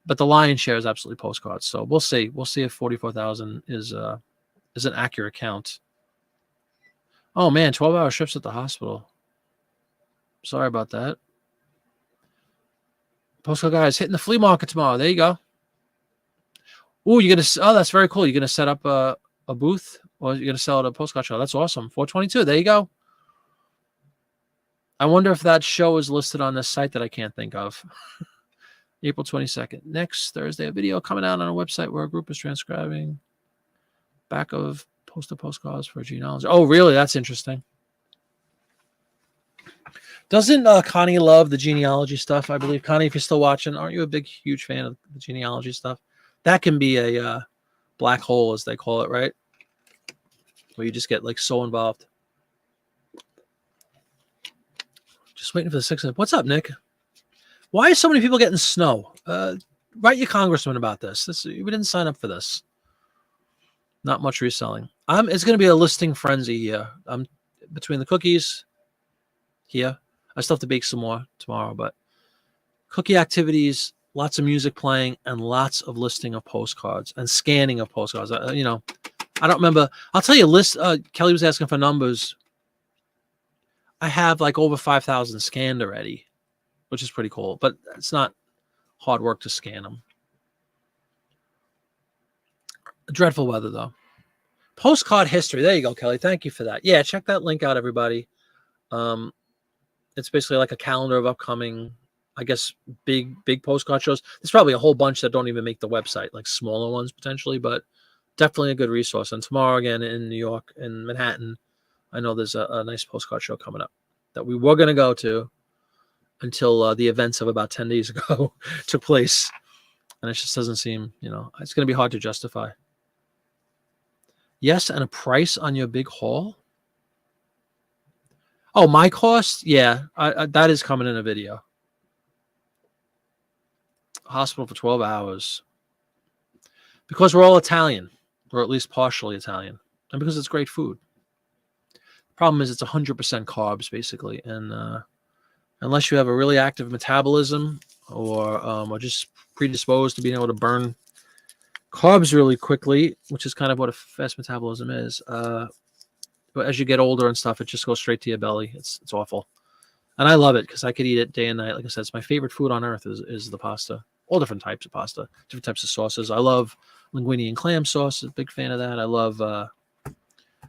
But the lion's share is absolutely postcards. So we'll see. We'll see if 44,000 is an accurate count. Oh man, 12-hour shifts at the hospital. Sorry about that. Postcard guys hitting the flea market tomorrow. There you go. Oh, that's very cool. You're gonna set up a booth, or you're gonna sell at a postcard show. That's awesome. 422. There you go. I wonder if that show is listed on this site that I can't think of. April 22nd. Next Thursday, a video coming out on our website where a group is transcribing back of postcards for genealogy. Oh, really? That's interesting. Doesn't Connie love the genealogy stuff? I believe, Connie, if you're still watching, aren't you a huge fan of the genealogy stuff? That can be a black hole, as they call it, right? where you just get like so involved. Just waiting for the 6 minutes. What's up, Nick? Why are so many people getting snow? Write your congressman about this. We didn't sign up for this. Not much reselling. It's going to be a listing frenzy here. I'm between the cookies here. I still have to bake some more tomorrow, but cookie activities, lots of music playing, and lots of listing of postcards and scanning of postcards. I don't remember. I'll tell you a list. Kelly was asking for numbers. I have like over 5,000 scanned already, which is pretty cool, but it's not hard work to scan them. Dreadful weather, though. Postcard history. There you go, Kelly. Thank you for that. Yeah, check that link out, everybody. It's basically like a calendar of upcoming, I guess, big postcard shows. There's probably a whole bunch that don't even make the website, like smaller ones potentially, but definitely a good resource. And tomorrow again in New York, in Manhattan, I know there's a nice postcard show coming up that we were going to go to until the events of about 10 days ago took place. And it just doesn't seem, it's going to be hard to justify. Yes, and a price on your big haul. Oh, my cost? Yeah, that is coming in a video. Hospital for 12 hours. Because we're all Italian, or at least partially Italian, and because it's great food. Problem is it's 100% carbs, basically, and unless you have a really active metabolism or are just predisposed to being able to burn carbs really quickly, which is kind of what a fast metabolism is. But as you get older and stuff, it just goes straight to your belly. It's awful. And I love it because I could eat it day and night. Like I said, it's my favorite food on earth is the pasta. All different types of pasta, different types of sauces. I love linguine and clam sauce. A big fan of that. I love,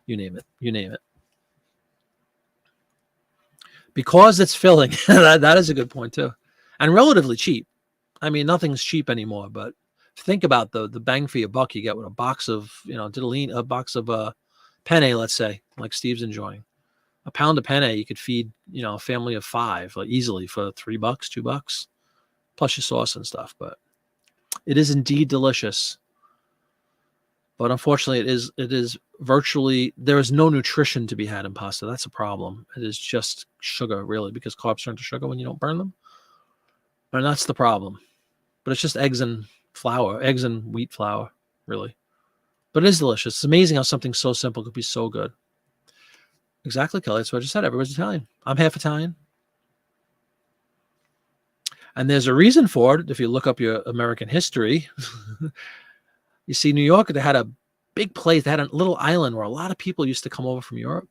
you name it. You name it. Because it's filling. that is a good point, too. And relatively cheap. I mean, nothing's cheap anymore, but think about the bang for your buck you get with a box of, ditalene, a box of penne, let's say, like Steve's enjoying. A pound of penne, you could feed, a family of 5 like, easily for $3, $2, plus your sauce and stuff. But it is indeed delicious. But unfortunately, it is virtually, there is no nutrition to be had in pasta. That's a problem. It is just sugar, really, because carbs turn to sugar when you don't burn them. And that's the problem. But it's just eggs and flour, eggs and wheat flour, really. But it is delicious. It's amazing how something so simple could be so good. Exactly, Kelly. That's what I just said. Everyone's Italian. I'm half Italian. And there's a reason for it. If you look up your American history, you see New York, they had a big place. They had a little island where a lot of people used to come over from Europe.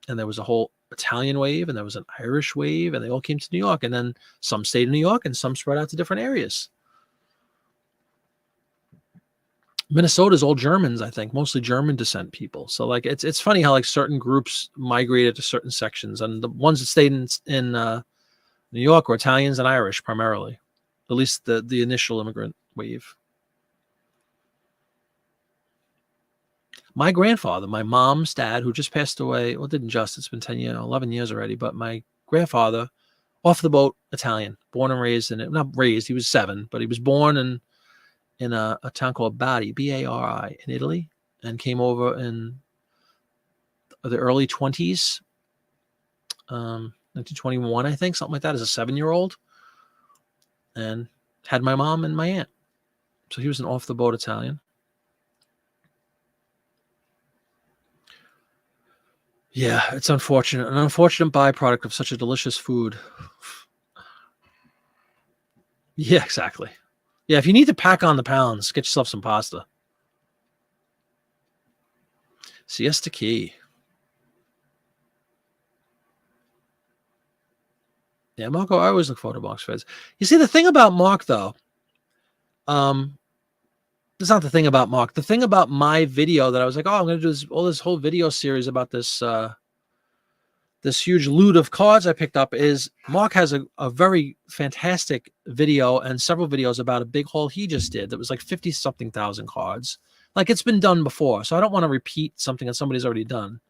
And there was a whole Italian wave and there was an Irish wave and they all came to New York. And then some stayed in New York and some spread out to different areas. Minnesota's all Germans, I think, mostly German descent people. So like it's funny how like certain groups migrated to certain sections, and the ones that stayed in New York were Italians and Irish primarily, at least the initial immigrant wave. My grandfather, my mom's dad, who just passed away, well, didn't just, it's been 11 years already, but my grandfather, off the boat, Italian, born and raised in it, not raised, he was 7, but he was born in a town called Bari, B-A-R-I, in Italy, and came over in the early 20s, 1921, I think, something like that, as a 7-year-old, and had my mom and my aunt. So he was an off-the-boat Italian. Yeah, it's unfortunate. An unfortunate byproduct of such a delicious food. Yeah, exactly. Yeah, if you need to pack on the pounds, get yourself some pasta. Siesta Key. Yeah, Marco, I always look forward to Mark's feds. You see, the thing about Mark, though, it's not the thing about Mark. The thing about my video that I was like, oh, I'm going to do this whole video series about this this huge loot of cards I picked up is Mark has a very fantastic video and several videos about a big haul he just did that was like 50-something thousand cards. Like it's been done before. So I don't want to repeat something that somebody's already done.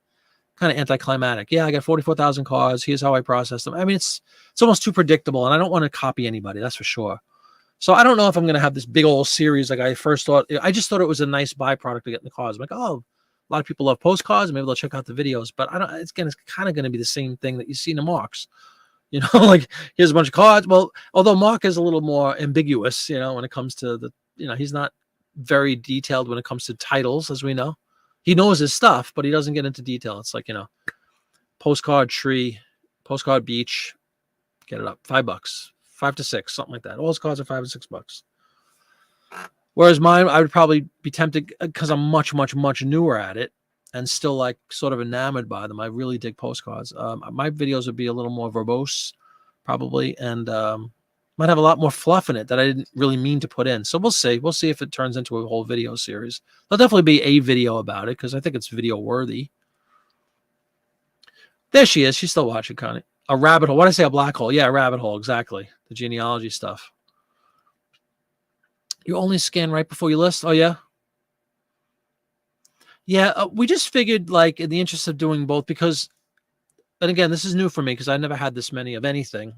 Kind of anticlimactic. Yeah, I got 44,000 cards. Here's how I process them. I mean, it's almost too predictable, and I don't want to copy anybody. That's for sure. So I don't know if I'm going to have this big old series like I first thought. I just thought it was a nice byproduct to get in the cards. I'm like, oh, A lot of people love postcards. Maybe they'll check out the videos, but I don't. It's kind of going to be the same thing that you see in the marks. Like here's a bunch of cards. Well, although Mark is a little more ambiguous, when it comes to he's not very detailed when it comes to titles, as we know. He knows his stuff, but he doesn't get into detail. It's like, postcard tree, postcard beach, get it up, $5, $5 to $6, something like that. All his cards are $5 to $6. Whereas mine, I would probably be tempted because I'm much, much, much newer at it and still like sort of enamored by them. I really dig postcards. My videos would be a little more verbose, probably, and might have a lot more fluff in it that I didn't really mean to put in. So we'll see. We'll see if it turns into a whole video series. There'll definitely be a video about it because I think it's video worthy. There she is. She's still watching, Connie. A rabbit hole. What did I say? A black hole. Yeah, a rabbit hole. Exactly. The genealogy stuff. You only scan right before you list? Oh, yeah? Yeah, we just figured, like, in the interest of doing both, because, and again, this is new for me because I never had this many of anything,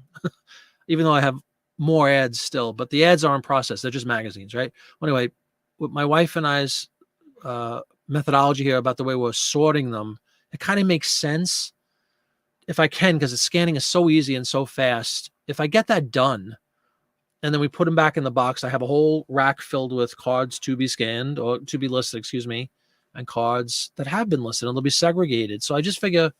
even though I have more ads still, but the ads aren't processed. They're just magazines, right? Well, anyway, with my wife and I's methodology here about the way we're sorting them, it kind of makes sense if I can, because the scanning is so easy and so fast. If I get that done, and then we put them back in the box, I have a whole rack filled with cards to be scanned, or to be listed, excuse me, and cards that have been listed, and they'll be segregated. So I just figure,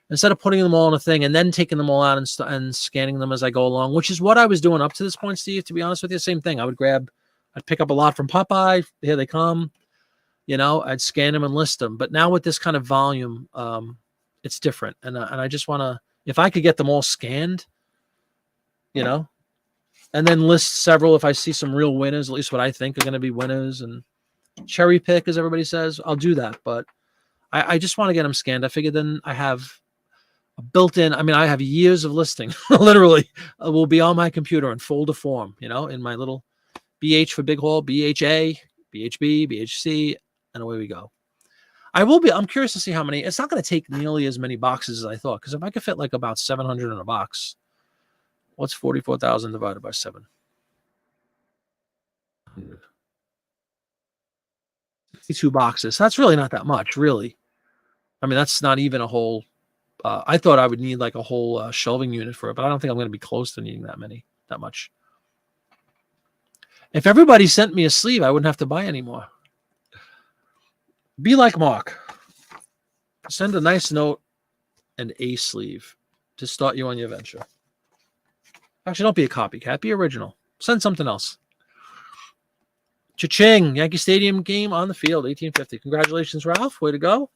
instead of putting them all in a thing and then taking them all out and scanning them as I go along, which is what I was doing up to this point, Steve, to be honest with you, same thing. I'd pick up a lot from Popeye. Here they come. I'd scan them and list them. But now with this kind of volume, it's different. And I just want to, if I could get them all scanned, and then list several if I see some real winners, at least what I think are going to be winners, and cherry pick, as everybody says, I'll do that. But I just want to get them scanned. I figured then I have a built-in, I have years of listing, literally, will be on my computer in folder form, in my little BH for big hole, BHA, BHB, BHC, and away we go. I'm curious to see how many. It's not going to take nearly as many boxes as I thought, because if I could fit like about 700 in a box, what's 44,000 divided by 7? 62 boxes. That's really not that much, really. That's not even a whole. I thought I would need like a whole shelving unit for it, but I don't think I'm going to be close to needing that much. If everybody sent me a sleeve, I wouldn't have to buy any more. Be like Mark. Send a nice note and a sleeve to start you on your venture. Actually, don't be a copycat. Be original. Send something else. Cha-ching. Yankee Stadium game on the field, 1850. Congratulations, Ralph. Way to go.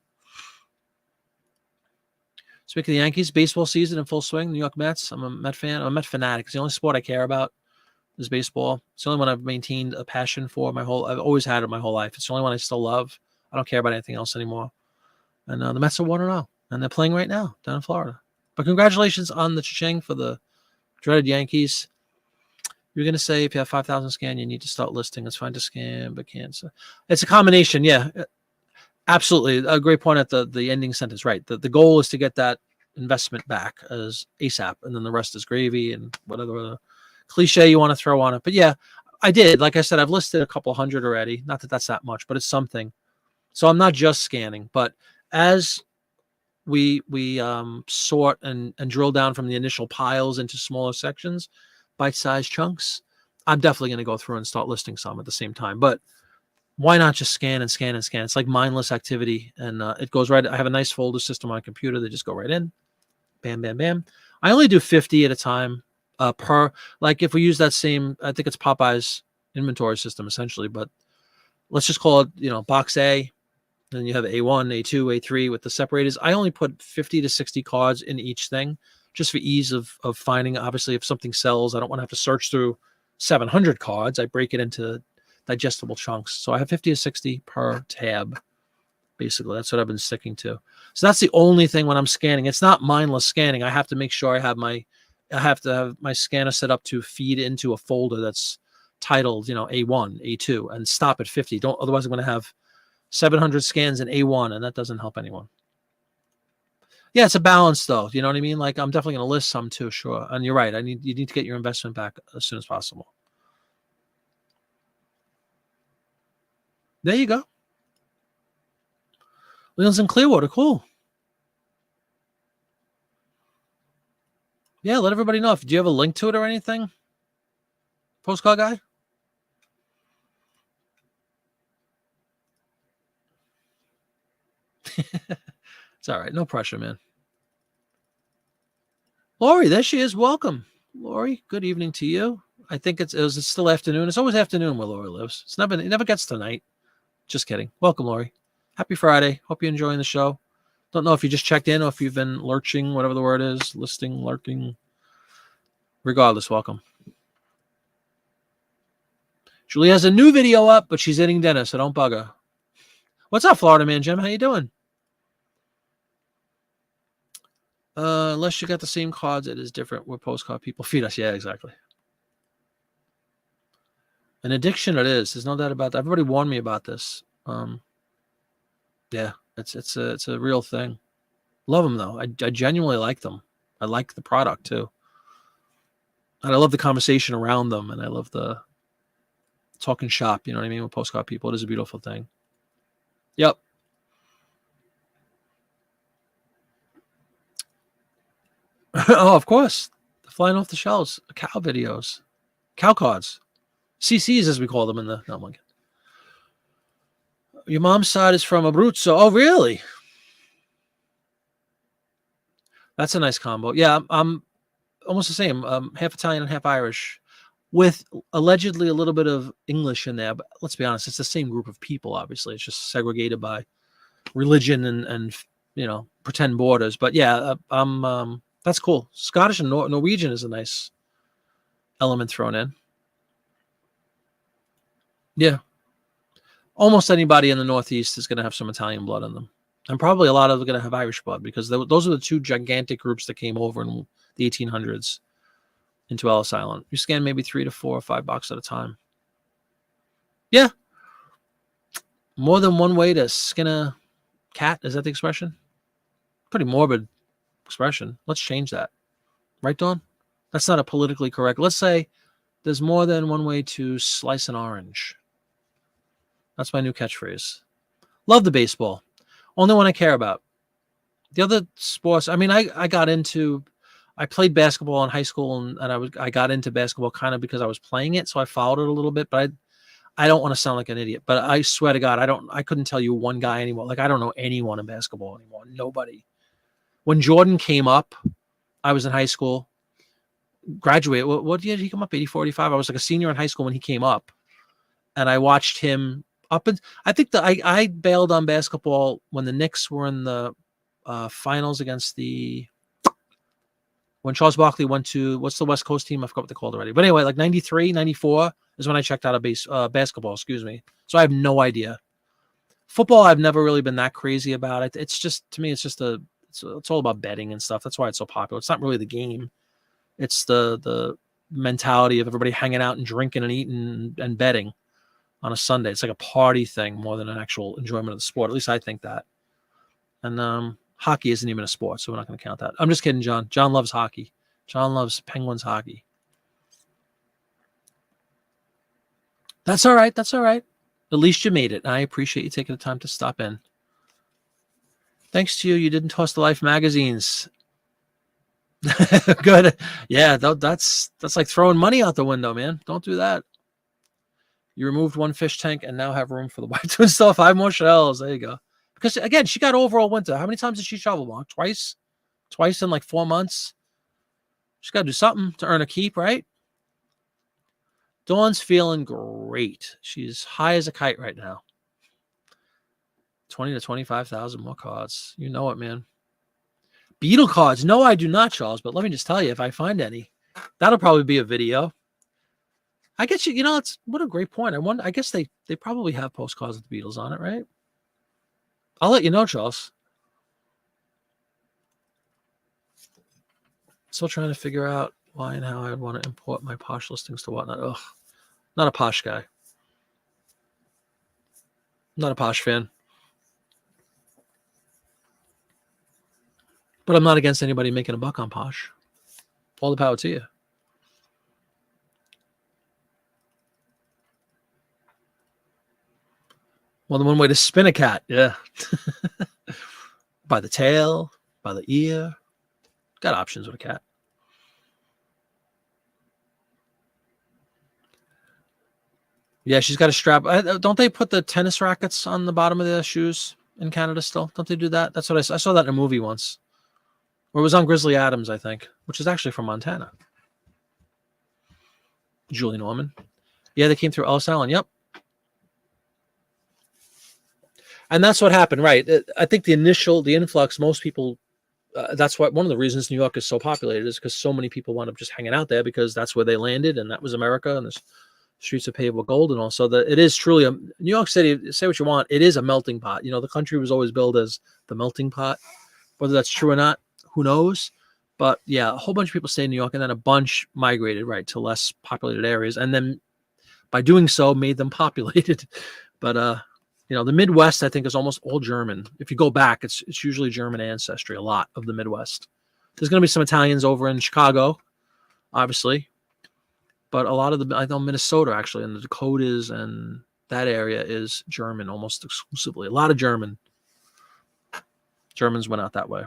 Speaking of the Yankees, baseball season in full swing. New York Mets. I'm a Met fan. I'm a Met fanatic. It's the only sport I care about is baseball. It's the only one I've maintained a passion for I've always had it my whole life. It's the only one I still love. I don't care about anything else anymore. And the Mets are 1-0, and they're playing right now down in Florida. But congratulations on the cha-ching for the dreaded Yankees. You're going to say if you have 5,000 scan, you need to start listing. It's fine to scan, but can't. So it's a combination. Yeah, absolutely. A great point at the ending sentence. Right. The goal is to get that investment back as ASAP, and then the rest is gravy and whatever cliche you want to throw on it. But yeah, I did. Like I said, I've listed a couple hundred already. Not that that's that much, but it's something. So I'm not just scanning, but as we sort and drill down from the initial piles into smaller sections, bite-sized chunks, I'm definitely going to go through and start listing some at the same time. But why not just scan and scan and scan? It's like mindless activity, and it goes right. I have a nice folder system on my computer that just go right in. Bam, bam, bam. I only do 50 at a time per. Like if we use that same, I think it's Popeye's inventory system essentially, but let's just call it, box A. Then you have A1, A2, A3 with the separators. I only put 50 to 60 cards in each thing just for ease of finding. Obviously, if something sells, I don't want to have to search through 700 cards. I break it into digestible chunks. So I have 50 to 60 per tab, basically. That's what I've been sticking to. So that's the only thing when I'm scanning. It's not mindless scanning. I have to make sure I have my scanner set up to feed into a folder that's titled, A1, A2, and stop at 50. Otherwise I'm going to have 700 scans in A1, and that doesn't help anyone. Yeah, it's a balance, though. You know what I mean? Like, I'm definitely going to list some, too, sure. And you're right. You need to get your investment back as soon as possible. There you go. Leon's in Clearwater. Cool. Yeah, let everybody know. Do you have a link to it or anything? Postcard guy? It's all right. No pressure, man. Lori, there she is. Welcome. Lori, good evening to you. I think it's still afternoon. It's always afternoon where Lori lives. It never gets to night. Just kidding. Welcome, Lori. Happy Friday. Hope you're enjoying the show. Don't know if you just checked in or if you've been lurching, whatever the word is, listing, lurking. Regardless, welcome. Julie has a new video up, but she's eating dinner, so don't bug her. What's up, Florida man, Jim? How you doing? Unless you got the same cards, it is different where postcard people feed us. Yeah, exactly. An addiction it is. There's no doubt about that. Everybody warned me about this. Yeah, it's a real thing. Love them though. I genuinely like them. I like the product too. And I love the conversation around them, and I love the talking shop, you know what I mean, with postcard people. It is a beautiful thing. Yep. Oh, of course. The flying off the shelves. Cow videos. Cow cards. CCs, as we call them in the... No, your mom's side is from Abruzzo. Oh, really? That's a nice combo. Yeah, I'm almost the same. Half Italian and half Irish, with allegedly a little bit of English in there. But let's be honest, it's the same group of people. Obviously, it's just segregated by religion and pretend borders. But yeah, that's cool. Scottish and Norwegian is a nice element thrown in. Yeah, almost anybody in the Northeast is going to have some Italian blood in them. And probably a lot of them are going to have Irish blood, because those are the two gigantic groups that came over in the 1800s into Ellis Island. You scan maybe 3 to 4 or 5 bucks at a time. Yeah. More than one way to skin a cat. Is that the expression? Pretty morbid expression. Let's change that. Right, Dawn? That's not a politically correct. Let's say there's more than one way to slice an orange. That's my new catchphrase. Love the baseball. Only one I care about. The other sports, I mean, I played basketball in high school, and I got into basketball kind of because I was playing it, so I followed it a little bit, but I don't want to sound like an idiot, but I swear to God, I couldn't tell you one guy anymore. Like, I don't know anyone in basketball anymore. Nobody. When Jordan came up, I was in high school, graduated. What year did he come up? 84, 85. I was like a senior in high school when he came up, and I watched him up. And I think I bailed on basketball when the Knicks were in the finals against when Charles Barkley went to, what's the West Coast team? I forgot what they called already. But anyway, like 93, 94 is when I checked out of basketball, excuse me. So I have no idea. Football, I've never really been that crazy about it. It's just, to me, it's all about betting and stuff. That's why it's so popular. It's not really the game. It's the mentality of everybody hanging out and drinking and eating and betting on a Sunday. It's like a party thing more than an actual enjoyment of the sport. At least I think that. And hockey isn't even a sport, so we're not going to count that. I'm just kidding, John. John loves hockey. John loves Penguins hockey. That's all right. That's all right. At least you made it. I appreciate you taking the time to stop in. Thanks to you, you didn't toss the Life magazines. Good. Yeah, that's like throwing money out the window, man. Don't do that. You removed one fish tank and now have room for the wife to install 5 more shells. There you go. Because, again, she got over all winter. How many times did she travel, Mark? Twice? Twice in like 4 months? She's got to do something to earn a keep, right? Dawn's feeling great. She's high as a kite right now. 20 to 25,000 more cards. You know it, man. Beetle cards. No, I do not, Charles. But let me just tell you, if I find any, that'll probably be a video. I guess what a great point. I guess they probably have postcards with the Beatles on it, right? I'll let you know, Charles. Still trying to figure out why and how I would want to import my posh listings to whatnot. Ugh, not a posh guy. Not a posh fan. But I'm not against anybody making a buck on posh. All the power to you. More than one way to spin a cat. Yeah. by the tail, by the ear. Got options with a cat. Yeah, she's got a strap. Don't they put the tennis rackets on the bottom of their shoes in Canada still? Don't they do that? That's what I saw that in a movie once. Or it was on Grizzly Adams, I think, which is actually from Montana. Julie Norman. Yeah, they came through Ellis Island. Yep. And that's what happened, right? I think the influx, most people, that's why one of the reasons New York is so populated is because so many people wound up just hanging out there because that's where they landed and that was America and the streets are paved with gold and all. So that it is truly New York City, say what you want, it is a melting pot. You know, the country was always billed as the melting pot. Whether that's true or not, who knows? But yeah, a whole bunch of people stayed in New York and then a bunch migrated, right, to less populated areas. And then by doing so, made them populated. But, the Midwest, I think, is almost all German. If you go back, it's usually German ancestry, a lot of the Midwest. There's going to be some Italians over in Chicago, obviously. But a lot of I know Minnesota, actually, and the Dakotas and that area is German almost exclusively. A lot of Germans went out that way.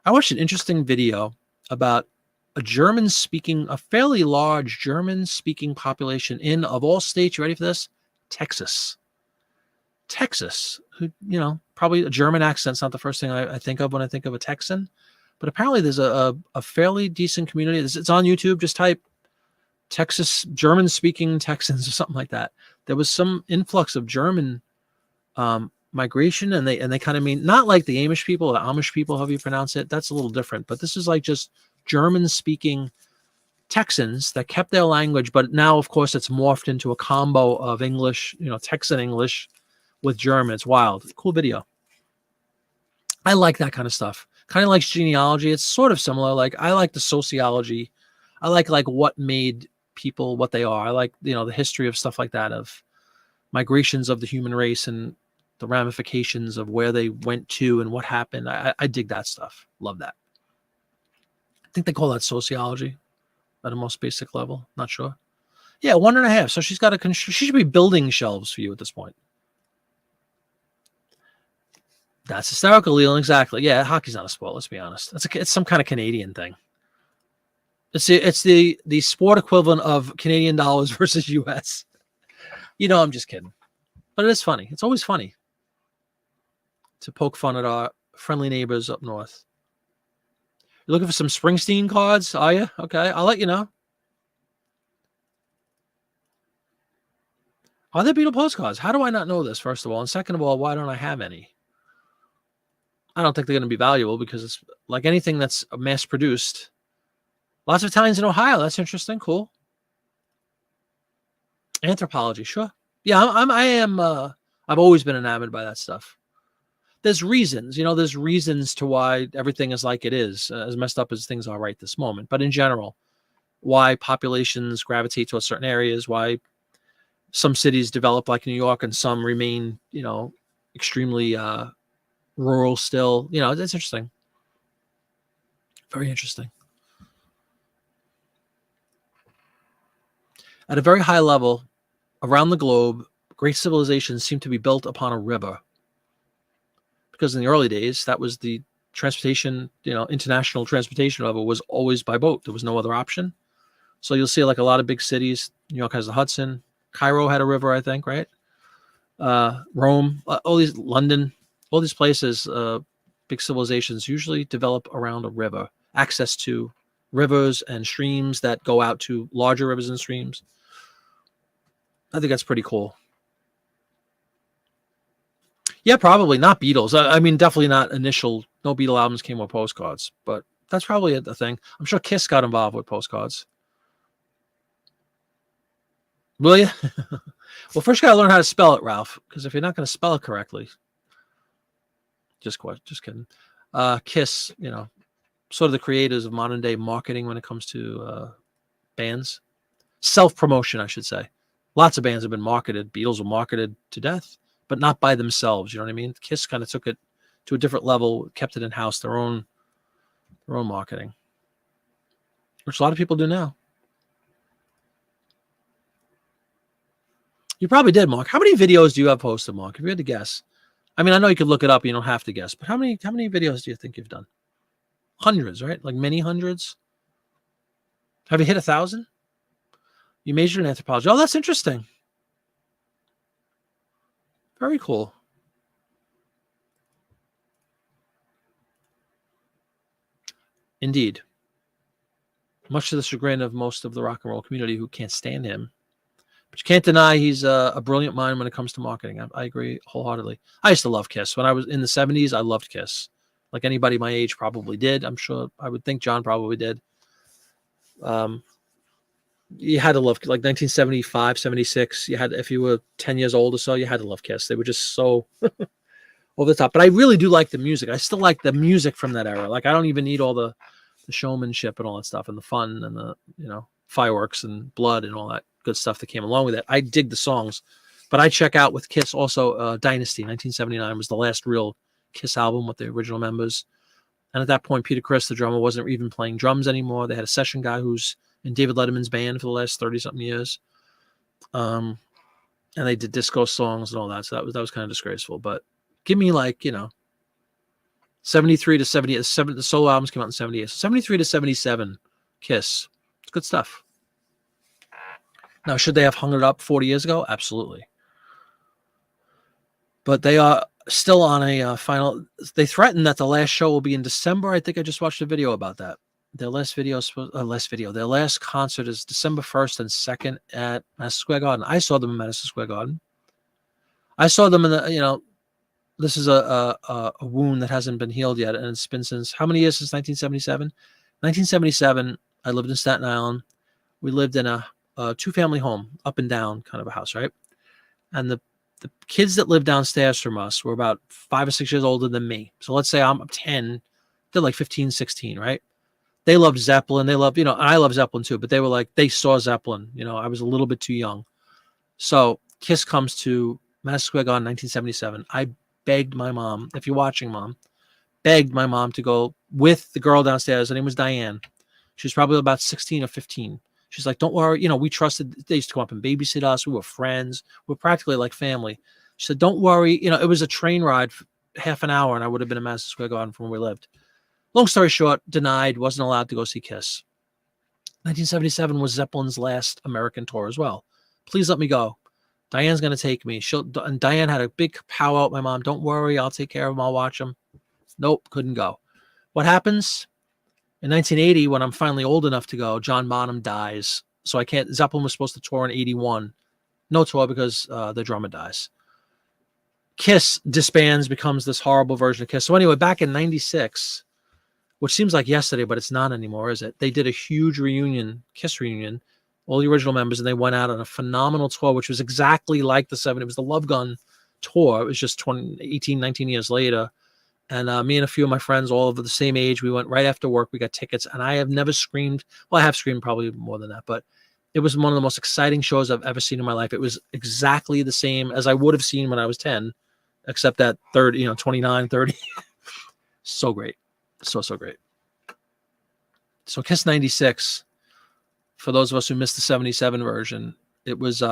I watched an interesting video about a fairly large German-speaking population in, of all states, you ready for this? Texas. Texas, who, probably a German accent's not the first thing I think of when I think of a Texan. But apparently there's a fairly decent community. It's on YouTube. Just type Texas German-speaking Texans or something like that. There was some influx of German migration, and they kind of mean not like the Amish people, however you pronounce it. That's a little different. But this is like just German-speaking Texans that kept their language, but now, of course, it's morphed into a combo of English, Texan English with German. It's wild. Cool video. I like that kind of stuff. Kind of like genealogy. It's sort of similar. Like I like the sociology. I like what made people what they are. I like, the history of stuff like that, of migrations of the human race and the ramifications of where they went to and what happened. I dig that stuff. Love that. I think they call that sociology at a most basic level. Not sure. Yeah, 1.5. So she's got she should be building shelves for you at this point. That's hysterical, Leland. Exactly. Yeah, hockey's not a sport. Let's be honest. It's some kind of Canadian thing. It's the sport equivalent of Canadian dollars versus US. I'm just kidding. But it is funny. It's always funny to poke fun at our friendly neighbors up north. You're looking for some Springsteen cards, are you? Okay, I'll let you know. Are there Beatle postcards? How do I not know this, first of all? And second of all, why don't I have any? I don't think they're going to be valuable because it's like anything that's mass-produced. Lots of Italians in Ohio. That's interesting. Cool. Anthropology, sure. Yeah, I've always been enamored by that stuff. There's reasons, there's reasons to why everything is like it is, as messed up as things are right this moment. But in general, why populations gravitate to certain areas, why some cities develop like New York and some remain, extremely rural still. That's interesting. Very interesting. At a very high level, around the globe, great civilizations seem to be built upon a river. Because in the early days, that was the transportation, international transportation of it was always by boat. There was no other option. So you'll see like a lot of big cities. New York has the Hudson. Cairo had a river, I think, right? Rome, London, all these places, big civilizations usually develop around a river. Access to rivers and streams that go out to larger rivers and streams. I think that's pretty cool. Yeah, probably not Beatles. I mean, definitely not initial. No Beatle albums came with postcards, but that's probably a thing. I'm sure Kiss got involved with postcards. Will you? Well, first you got to learn how to spell it, Ralph, because if you're not going to spell it correctly, just kidding. Kiss, sort of the creators of modern day marketing when it comes to bands. Self-promotion, I should say. Lots of bands have been marketed. Beatles were marketed to death, but not by themselves. You know what I mean? Kiss kind of took it to a different level, kept it in-house, their own marketing, which a lot of people do now. You probably did, Mark. How many videos do you have posted, Mark? If you had to guess, I mean, I know you could look it up. You don't have to guess. But how many videos do you think you've done? Hundreds, right? Like many hundreds. Have you hit 1,000? You majored in anthropology. Oh, that's interesting. Very cool. Indeed. Much to the chagrin of most of the rock and roll community who can't stand him. But you can't deny he's a brilliant mind when it comes to marketing. I agree wholeheartedly. I used to love Kiss. When I was in the 70s, I loved Kiss. Like anybody my age probably did. I'm sure, I would think John probably did. You had to love, like 1975, 76. You had, if you were 10 years old or so, you had to love Kiss. They were just so over the top. But I really do like the music. I still like the music from that era. Like I don't even need all the showmanship and all that stuff and the fun and the, fireworks and blood and all that good stuff that came along with it. I dig the songs, but I check out with Kiss also. Dynasty 1979 was the last real Kiss album with the original members. And at that point, Peter Criss, the drummer, wasn't even playing drums anymore. They had a session guy who's in David Letterman's band for the last 30-something years. And they did disco songs and all that. So that was kind of disgraceful. But give me 73 to 78. The solo albums came out in 78. So 73 to 77, Kiss. It's good stuff. Now, should they have hung it up 40 years ago? Absolutely. But they are still on a final. They threatened that the last show will be in December. I think I just watched a video about that. Their last concert is December 1st and 2nd at Madison Square Garden. I saw them in Madison Square Garden. I saw them in the, this is a wound that hasn't been healed yet. And it's been since, how many years since 1977? 1977, I lived in Staten Island. We lived in a two-family home, up and down kind of a house, right? And the kids that lived downstairs from us were about 5 or 6 years older than me. So let's say I'm 10, they're like 15, 16, right? They loved Zeppelin. They loved, and I love Zeppelin too, but they were like, they saw Zeppelin. I was a little bit too young. So Kiss comes to Madison Square Garden in 1977. I begged my mom, if you're watching, Mom, begged my mom to go with the girl downstairs. Her name was Diane. She was probably about 16 or 15. She's like, don't worry. We trusted. They used to come up and babysit us. We were friends. We were practically like family. She said, don't worry. It was a train ride for half an hour, and I would have been in Madison Square Garden from where we lived. Long story short, denied, wasn't allowed to go see Kiss. 1977 was Zeppelin's last American tour as well. Please let me go. Diane's going to take me. And Diane had a big powwow with my mom. Don't worry. I'll take care of him. I'll watch him. Nope. Couldn't go. What happens? In 1980, when I'm finally old enough to go, John Bonham dies. So I can't. Zeppelin was supposed to tour in 81. No tour because the drummer dies. Kiss disbands, becomes this horrible version of Kiss. So anyway, back in 96, which seems like yesterday, but it's not anymore, is it? They did a huge reunion, Kiss reunion, all the original members, and they went out on a phenomenal tour, which was exactly like the 7. It was the Love Gun tour. It was just 18, 19 years later. And me and a few of my friends, all of the same age, we went right after work. We got tickets, and I have never screamed. Well, I have screamed probably more than that, but it was one of the most exciting shows I've ever seen in my life. It was exactly the same as I would have seen when I was 10, except that 29, 30. So great. So great. So Kiss 96, for those of us who missed the 77 version, it was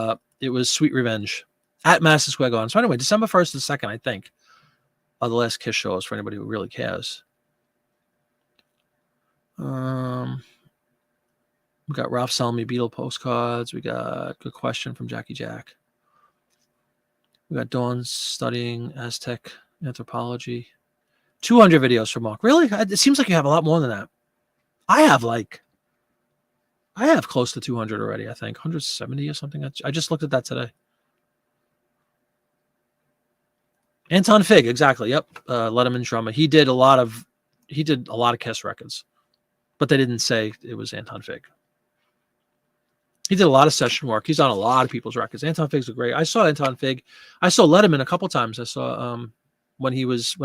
Sweet Revenge at Madison Square Garden. So anyway, December 1st and 2nd, I think, are the last Kiss shows for anybody who really cares. We got Ralph selling me Beatle postcards. We got Good Question from Jackie Jack. We got Dawn studying Aztec anthropology. 200 videos from Mark. Really? It seems like you have a lot more than that. I have close to 200 already, I think. 170 or something. I just looked at that today. Anton Fig, exactly. Yep. Letterman's drummer. He did a lot of Kiss records, but they didn't say it was Anton Fig. He did a lot of session work. He's on a lot of people's records. Anton Fig's great. I saw Anton Fig. I saw Letterman a couple times. I saw when it was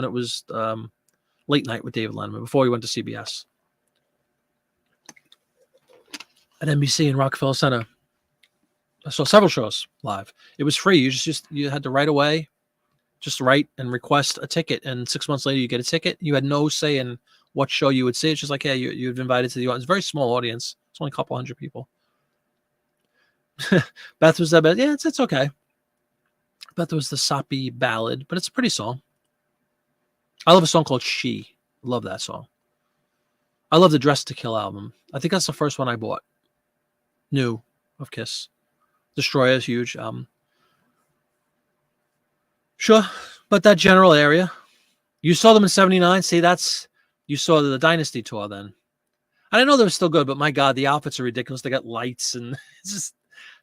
Late Night with David Letterman before he went to CBS at NBC in Rockefeller Center. I saw several shows live. It was free. You had to write away, just write and request a ticket, and 6 months later you get a ticket. You had no say in what show you would see. It's just like, hey, you've invited to the audience. It's a very small audience. It's only a couple hundred people. Beth was that bad. Yeah, it's okay. Beth was the soppy ballad, but it's a pretty song. I love a song called She. Love that song. I love the Dress to Kill album. I think that's the first one I bought. New of Kiss. Destroyer is huge. Sure. But that general area. You saw them in 79. See, you saw the Dynasty tour then. I know they were still good, but my God, the outfits are ridiculous. They got lights and it's just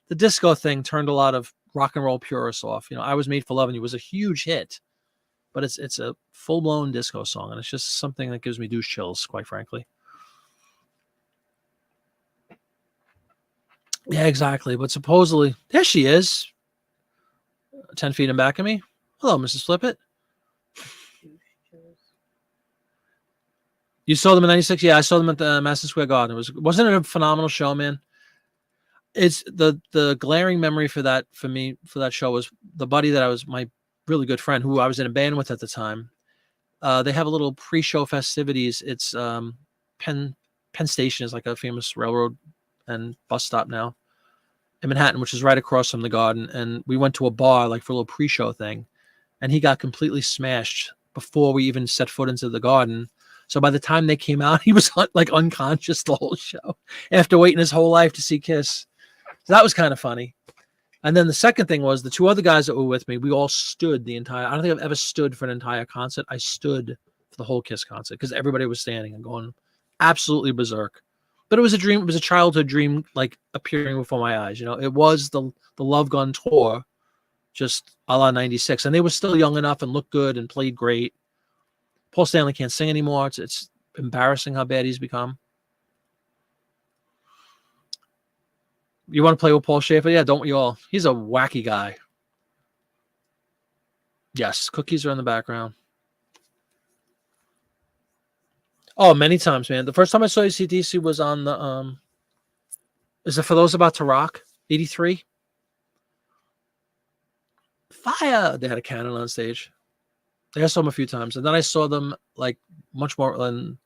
the disco thing turned a lot of rock and roll purists off. I Was Made for Loving You was a huge hit, but it's a full blown disco song, and it's just something that gives me douche chills, quite frankly. Yeah, exactly. But supposedly, there she is, 10 feet in back of me. Hello, Mrs. Flippit. You saw them in 96? Yeah, I saw them at the Madison Square Garden. Wasn't it a phenomenal show, man? It's the glaring memory for that show was the buddy that I was my really good friend who I was in a band with at the time. They have a little pre-show festivities. It's Penn Station is like a famous railroad and bus stop now in Manhattan, which is right across from the Garden. And we went to a bar like for a little pre-show thing, and he got completely smashed before we even set foot into the Garden. So by the time they came out, he was like unconscious the whole show after waiting his whole life to see Kiss. So that was kind of funny. And then the second thing was the two other guys that were with me, we all stood the entire, I don't think I've ever stood for an entire concert. I stood for the whole Kiss concert because everybody was standing and going absolutely berserk. But it was a dream. It was a childhood dream, like appearing before my eyes. It was the Love Gun tour, just a la 96. And they were still young enough and looked good and played great. Paul Stanley can't sing anymore. It's embarrassing how bad he's become. You want to play with Paul Schaefer? Yeah, don't we all? He's a wacky guy. Yes, cookies are in the background. Oh, many times, man. The first time I saw AC/DC was on the is it For Those About to Rock? 83? Fire! They had a cannon on stage. I saw them a few times. And then I saw them like much more than,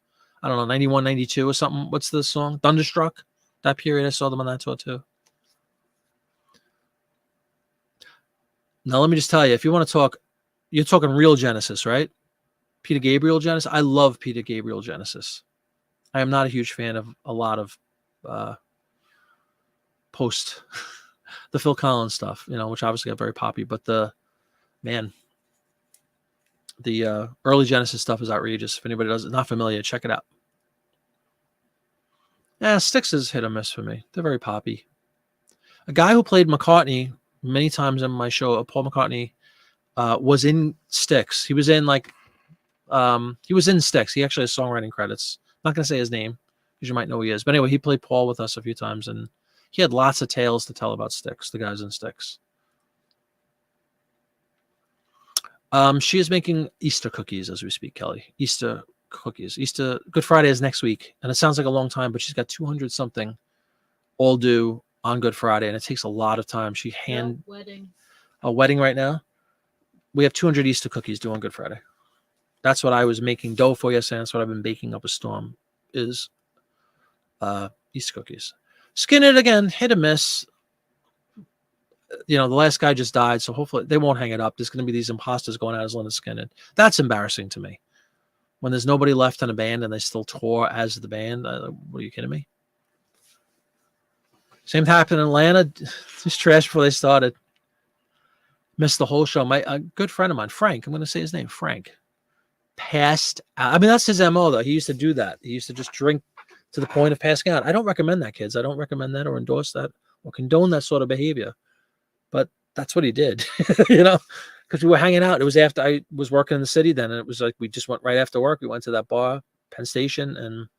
I don't know, 91, 92 or something. What's the song? Thunderstruck? That period, I saw them on that tour too. Now, let me just tell you, if you want to talk, you're talking real Genesis, right? Peter Gabriel Genesis. I love Peter Gabriel Genesis. I am not a huge fan of a lot of post the Phil Collins stuff, which obviously got very poppy. But the early Genesis stuff is outrageous. If anybody not familiar, check it out. Yeah, Styx is hit or miss for me. They're very poppy. A guy who played McCartney many times in my show, Paul McCartney, was in Styx. He was in Styx. He actually has songwriting credits. I'm not going to say his name because you might know who he is. But anyway, he played Paul with us a few times, and he had lots of tales to tell about Styx, the guys in Styx. She is making Easter cookies as we speak, Kelly. Easter cookies. Good Friday is next week, and it sounds like a long time, but she's got 200 something all due on Good Friday, and it takes a lot of time. A wedding right now. We have 200 Easter cookies due on Good Friday. That's what I was making dough for yesterday. That's what I've been baking up a storm is Easter cookies. Skin it again, hit or miss. The last guy just died, so hopefully they won't hang it up. There's going to be these imposters going out as Leonard Skinner. That's embarrassing to me. When there's nobody left in a band and they still tour as the band. What are you kidding me? Same happened in Atlanta. Just trash before they started. Missed the whole show. A good friend of mine, Frank, I'm going to say his name, Frank, passed out. I mean, that's his MO, though. He used to do that. He used to just drink to the point of passing out. I don't recommend that, kids. I don't recommend that or endorse that or condone that sort of behavior. But that's what he did, because we were hanging out. It was after I was working in the city then, and it was like we just went right after work. We went to that bar, Penn Station, and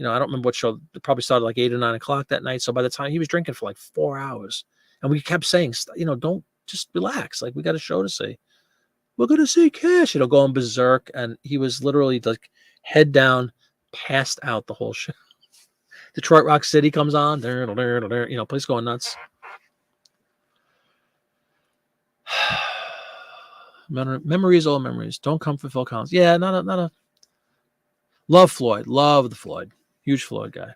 I don't remember what show. It probably started like 8 or 9 o'clock that night. So by the time he was drinking for like 4 hours, and we kept saying, don't just relax. Like, we got a show to see. We're gonna see Kiss. Going berserk, and he was literally like head down, passed out the whole show. Detroit Rock City comes on, place going nuts. Memories, all memories. Don't come for Phil Collins. Yeah, not a. Love Floyd. Love the Floyd. Huge Floyd guy.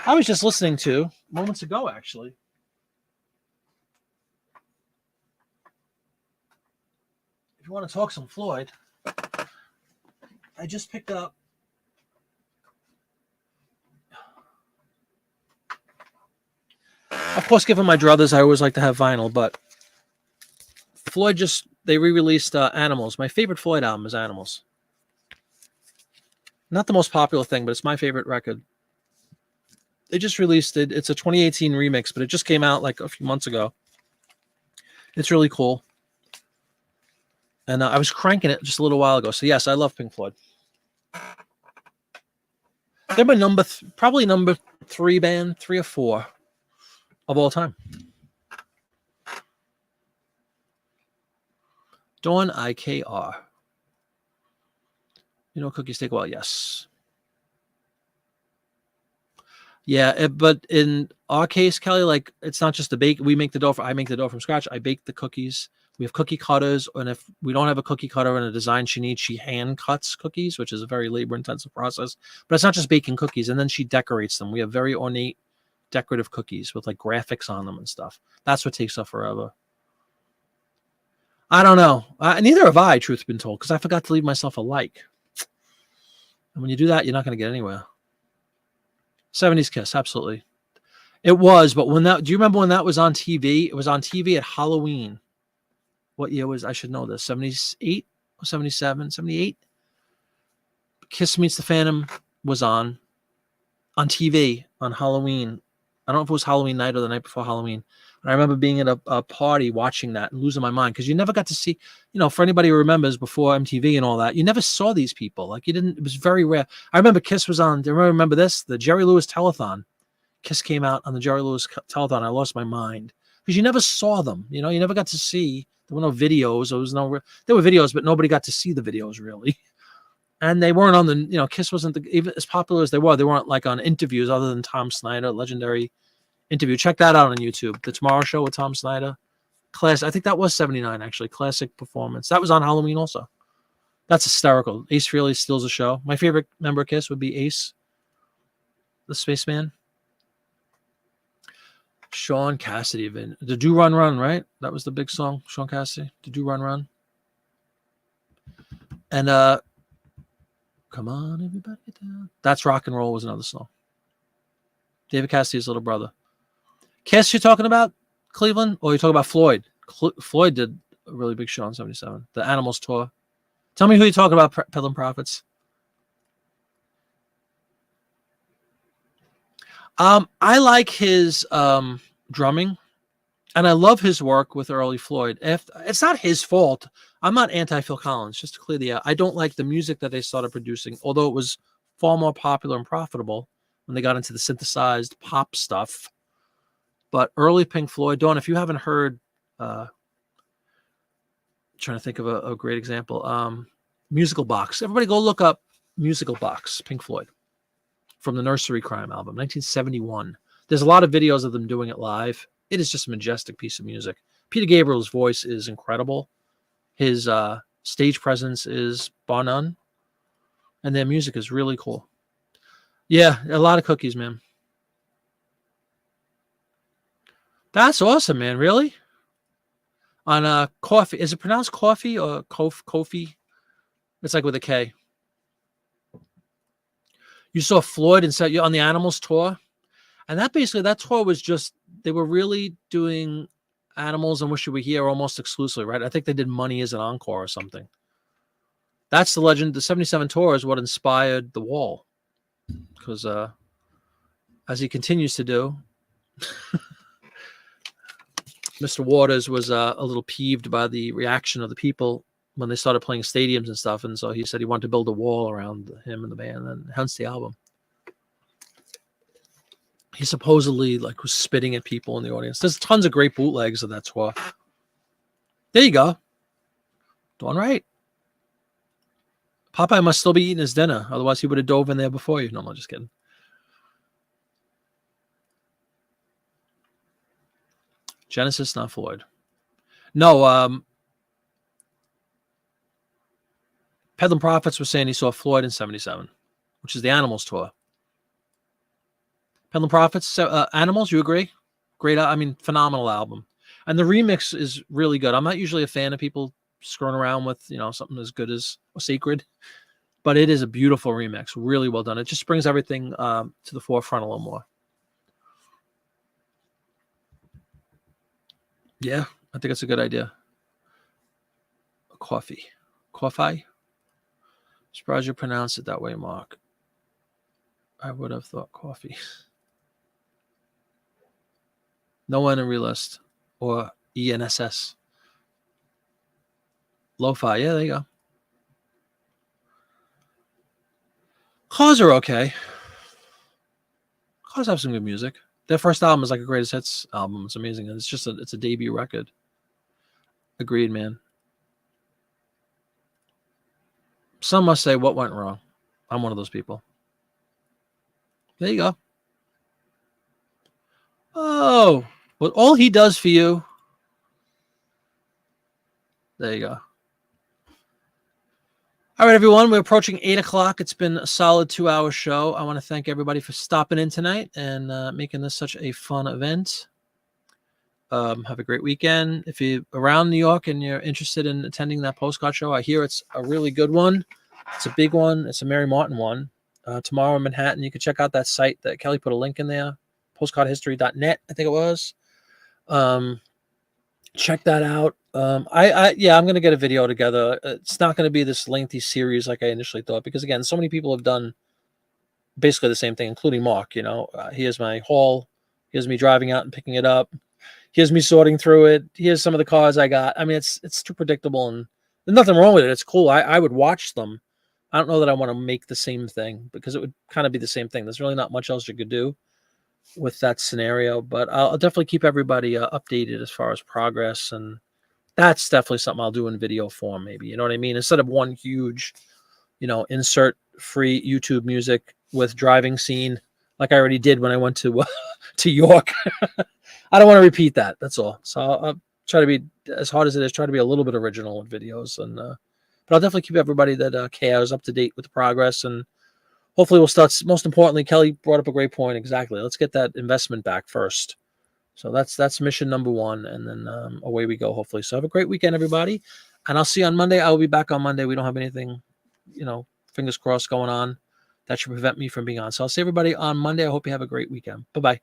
I was just listening to moments ago, actually. if you want to talk some Floyd, I just picked up. Of course, given my druthers, I always like to have vinyl, but Floyd they re-released Animals. My favorite Floyd album is Animals. Not the most popular thing, but it's my favorite record. They just released it. It's a 2018 remix, but it just came out like a few months ago. It's really cool. And I was cranking it just a little while ago. So yes, I love Pink Floyd. They're my probably number 3 band, 3 or 4 of all time. Dawn IKR. You know, cookies take a while. Yes. Yeah, but in our case, Kelly, like it's not just the bake. We make the dough. I make the dough from scratch. I bake the cookies. We have cookie cutters, and if we don't have a cookie cutter and a design she needs, she hand cuts cookies, which is a very labor-intensive process. But it's not just baking cookies, and then she decorates them. We have very ornate, decorative cookies with like graphics on them and stuff. That's what takes up forever. I don't know. Neither have I, truth be told, because I forgot to leave myself a like. And when you do that, you're not going to get anywhere. 70s Kiss, absolutely. It was, but do you remember when that was on TV? It was on TV at Halloween. What year was, I should know this, 78 or 77, 78? Kiss Meets the Phantom was on TV on Halloween. I don't know if it was Halloween night or the night before Halloween. But I remember being at a party watching that and losing my mind because you never got to see, for anybody who remembers before MTV and all that, you never saw these people. Like it was very rare. I remember Kiss was on, do you remember this? The Jerry Lewis Telethon. Kiss came out on the Jerry Lewis Telethon. I lost my mind because you never saw them. You never got to see. There were no videos. There were videos, but nobody got to see the videos really. And they weren't on the, Kiss wasn't even as popular as they were. They weren't like on interviews other than Tom Snyder, legendary interview. Check that out on YouTube. The Tomorrow Show with Tom Snyder. I think that was 79 actually. Classic performance. That was on Halloween also. That's hysterical. Ace Frehley steals the show. My favorite member of Kiss would be Ace, the spaceman. Sean Cassidy, the Do Run Run, right? That was the big song, Sean Cassidy, the Do Run Run. And come on, everybody get down. That's Rock and Roll was another song. David Cassidy's little brother. Kiss, you're talking about Cleveland, or you're talking about Floyd? Floyd did a really big show in 77, the Animals tour. Tell me who you're talking about, Peddling Prophets. I like his drumming, and I love his work with early Floyd. It's not his fault. I'm not anti-Phil Collins, just to clear the air. I don't like the music that they started producing, although it was far more popular and profitable when they got into the synthesized pop stuff. But early Pink Floyd, Dawn, if you haven't heard, trying to think of a great example, Musical Box. Everybody go look up Musical Box, Pink Floyd, from the Nursery Crime album, 1971. There's a lot of videos of them doing it live. It is just a majestic piece of music. Peter Gabriel's voice is incredible. His stage presence is bar none. And their music is really cool. Yeah, a lot of cookies, man. That's awesome, man. Really? On coffee. Is it pronounced coffee or Kofi? It's like with a K. You saw Floyd and said you're on the Animals tour. And that tour was just, they were really doing Animals and Wish You Were Here almost exclusively, right? I think they did Money as an encore or something. That's the legend. The 77 tour is what inspired The Wall. Because as he continues to do, Mr. Waters was a little peeved by the reaction of the people when they started playing stadiums and stuff. And so he said he wanted to build a wall around him and the band, and hence the album. He supposedly was spitting at people in the audience. There's tons of great bootlegs of that tour. There you go. Doing right. Popeye must still be eating his dinner. Otherwise, he would have dove in there before you. No, I'm just kidding. Genesis, not Floyd. No, Peddling Prophets was saying he saw Floyd in 77, which is the Animals tour. Peddling Prophets, Animals, you agree? Great, phenomenal album. And the remix is really good. I'm not usually a fan of people screwing around with, something as good as Sacred. But it is a beautiful remix, really well done. It just brings everything to the forefront a little more. Yeah, I think it's a good idea. Coffee. Surprised you pronounce it that way, Mark. I would have thought coffee. No N in relist or ENSS. Lo-fi. Yeah, there you go. Cars are okay. Cars have some good music. Their first album is like a greatest hits album. It's amazing. And it's a debut record. Agreed, man. Some must say, what went wrong? I'm one of those people. There you go. Oh, well, all he does for you. There you go. All right, everyone. We're approaching 8 o'clock. It's been a solid 2-hour show. I want to thank everybody for stopping in tonight and making this such a fun event. Have a great weekend. If you're around New York and you're interested in attending that postcard show, I hear it's a really good one. It's a big one. It's a Mary Martin one. Tomorrow in Manhattan, you can check out that site that Kelly put a link in there, postcardhistory.net, I think it was. Check that out. I'm going to get a video together. It's not going to be this lengthy series like I initially thought, because again, so many people have done basically the same thing, including Mark. Here's my haul. Here's me driving out and picking it up. Here's me sorting through it. Here's some of the cars I got. I mean, it's too predictable, and there's nothing wrong with it. It's cool. I would watch them. I don't know that I want to make the same thing, because it would kind of be the same thing. There's really not much else you could do with that scenario, but I'll definitely keep everybody updated as far as progress, and that's definitely something I'll do in video form, maybe. You know what I mean? Instead of one huge, insert free YouTube music with driving scene like I already did when I went to York. I don't want to repeat that. That's all. So I'll try to be, as hard as it is, try to be a little bit original with videos, and but I'll definitely keep everybody that cares up to date with the progress, and hopefully we'll start. Most importantly, Kelly brought up a great point. Exactly. Let's get that investment back first. So that's mission number one, and then away we go, hopefully. So have a great weekend, everybody, and I'll see you on Monday. I will be back on Monday. We don't have anything, fingers crossed, going on that should prevent me from being on. So I'll see everybody on Monday. I hope you have a great weekend. Bye-bye.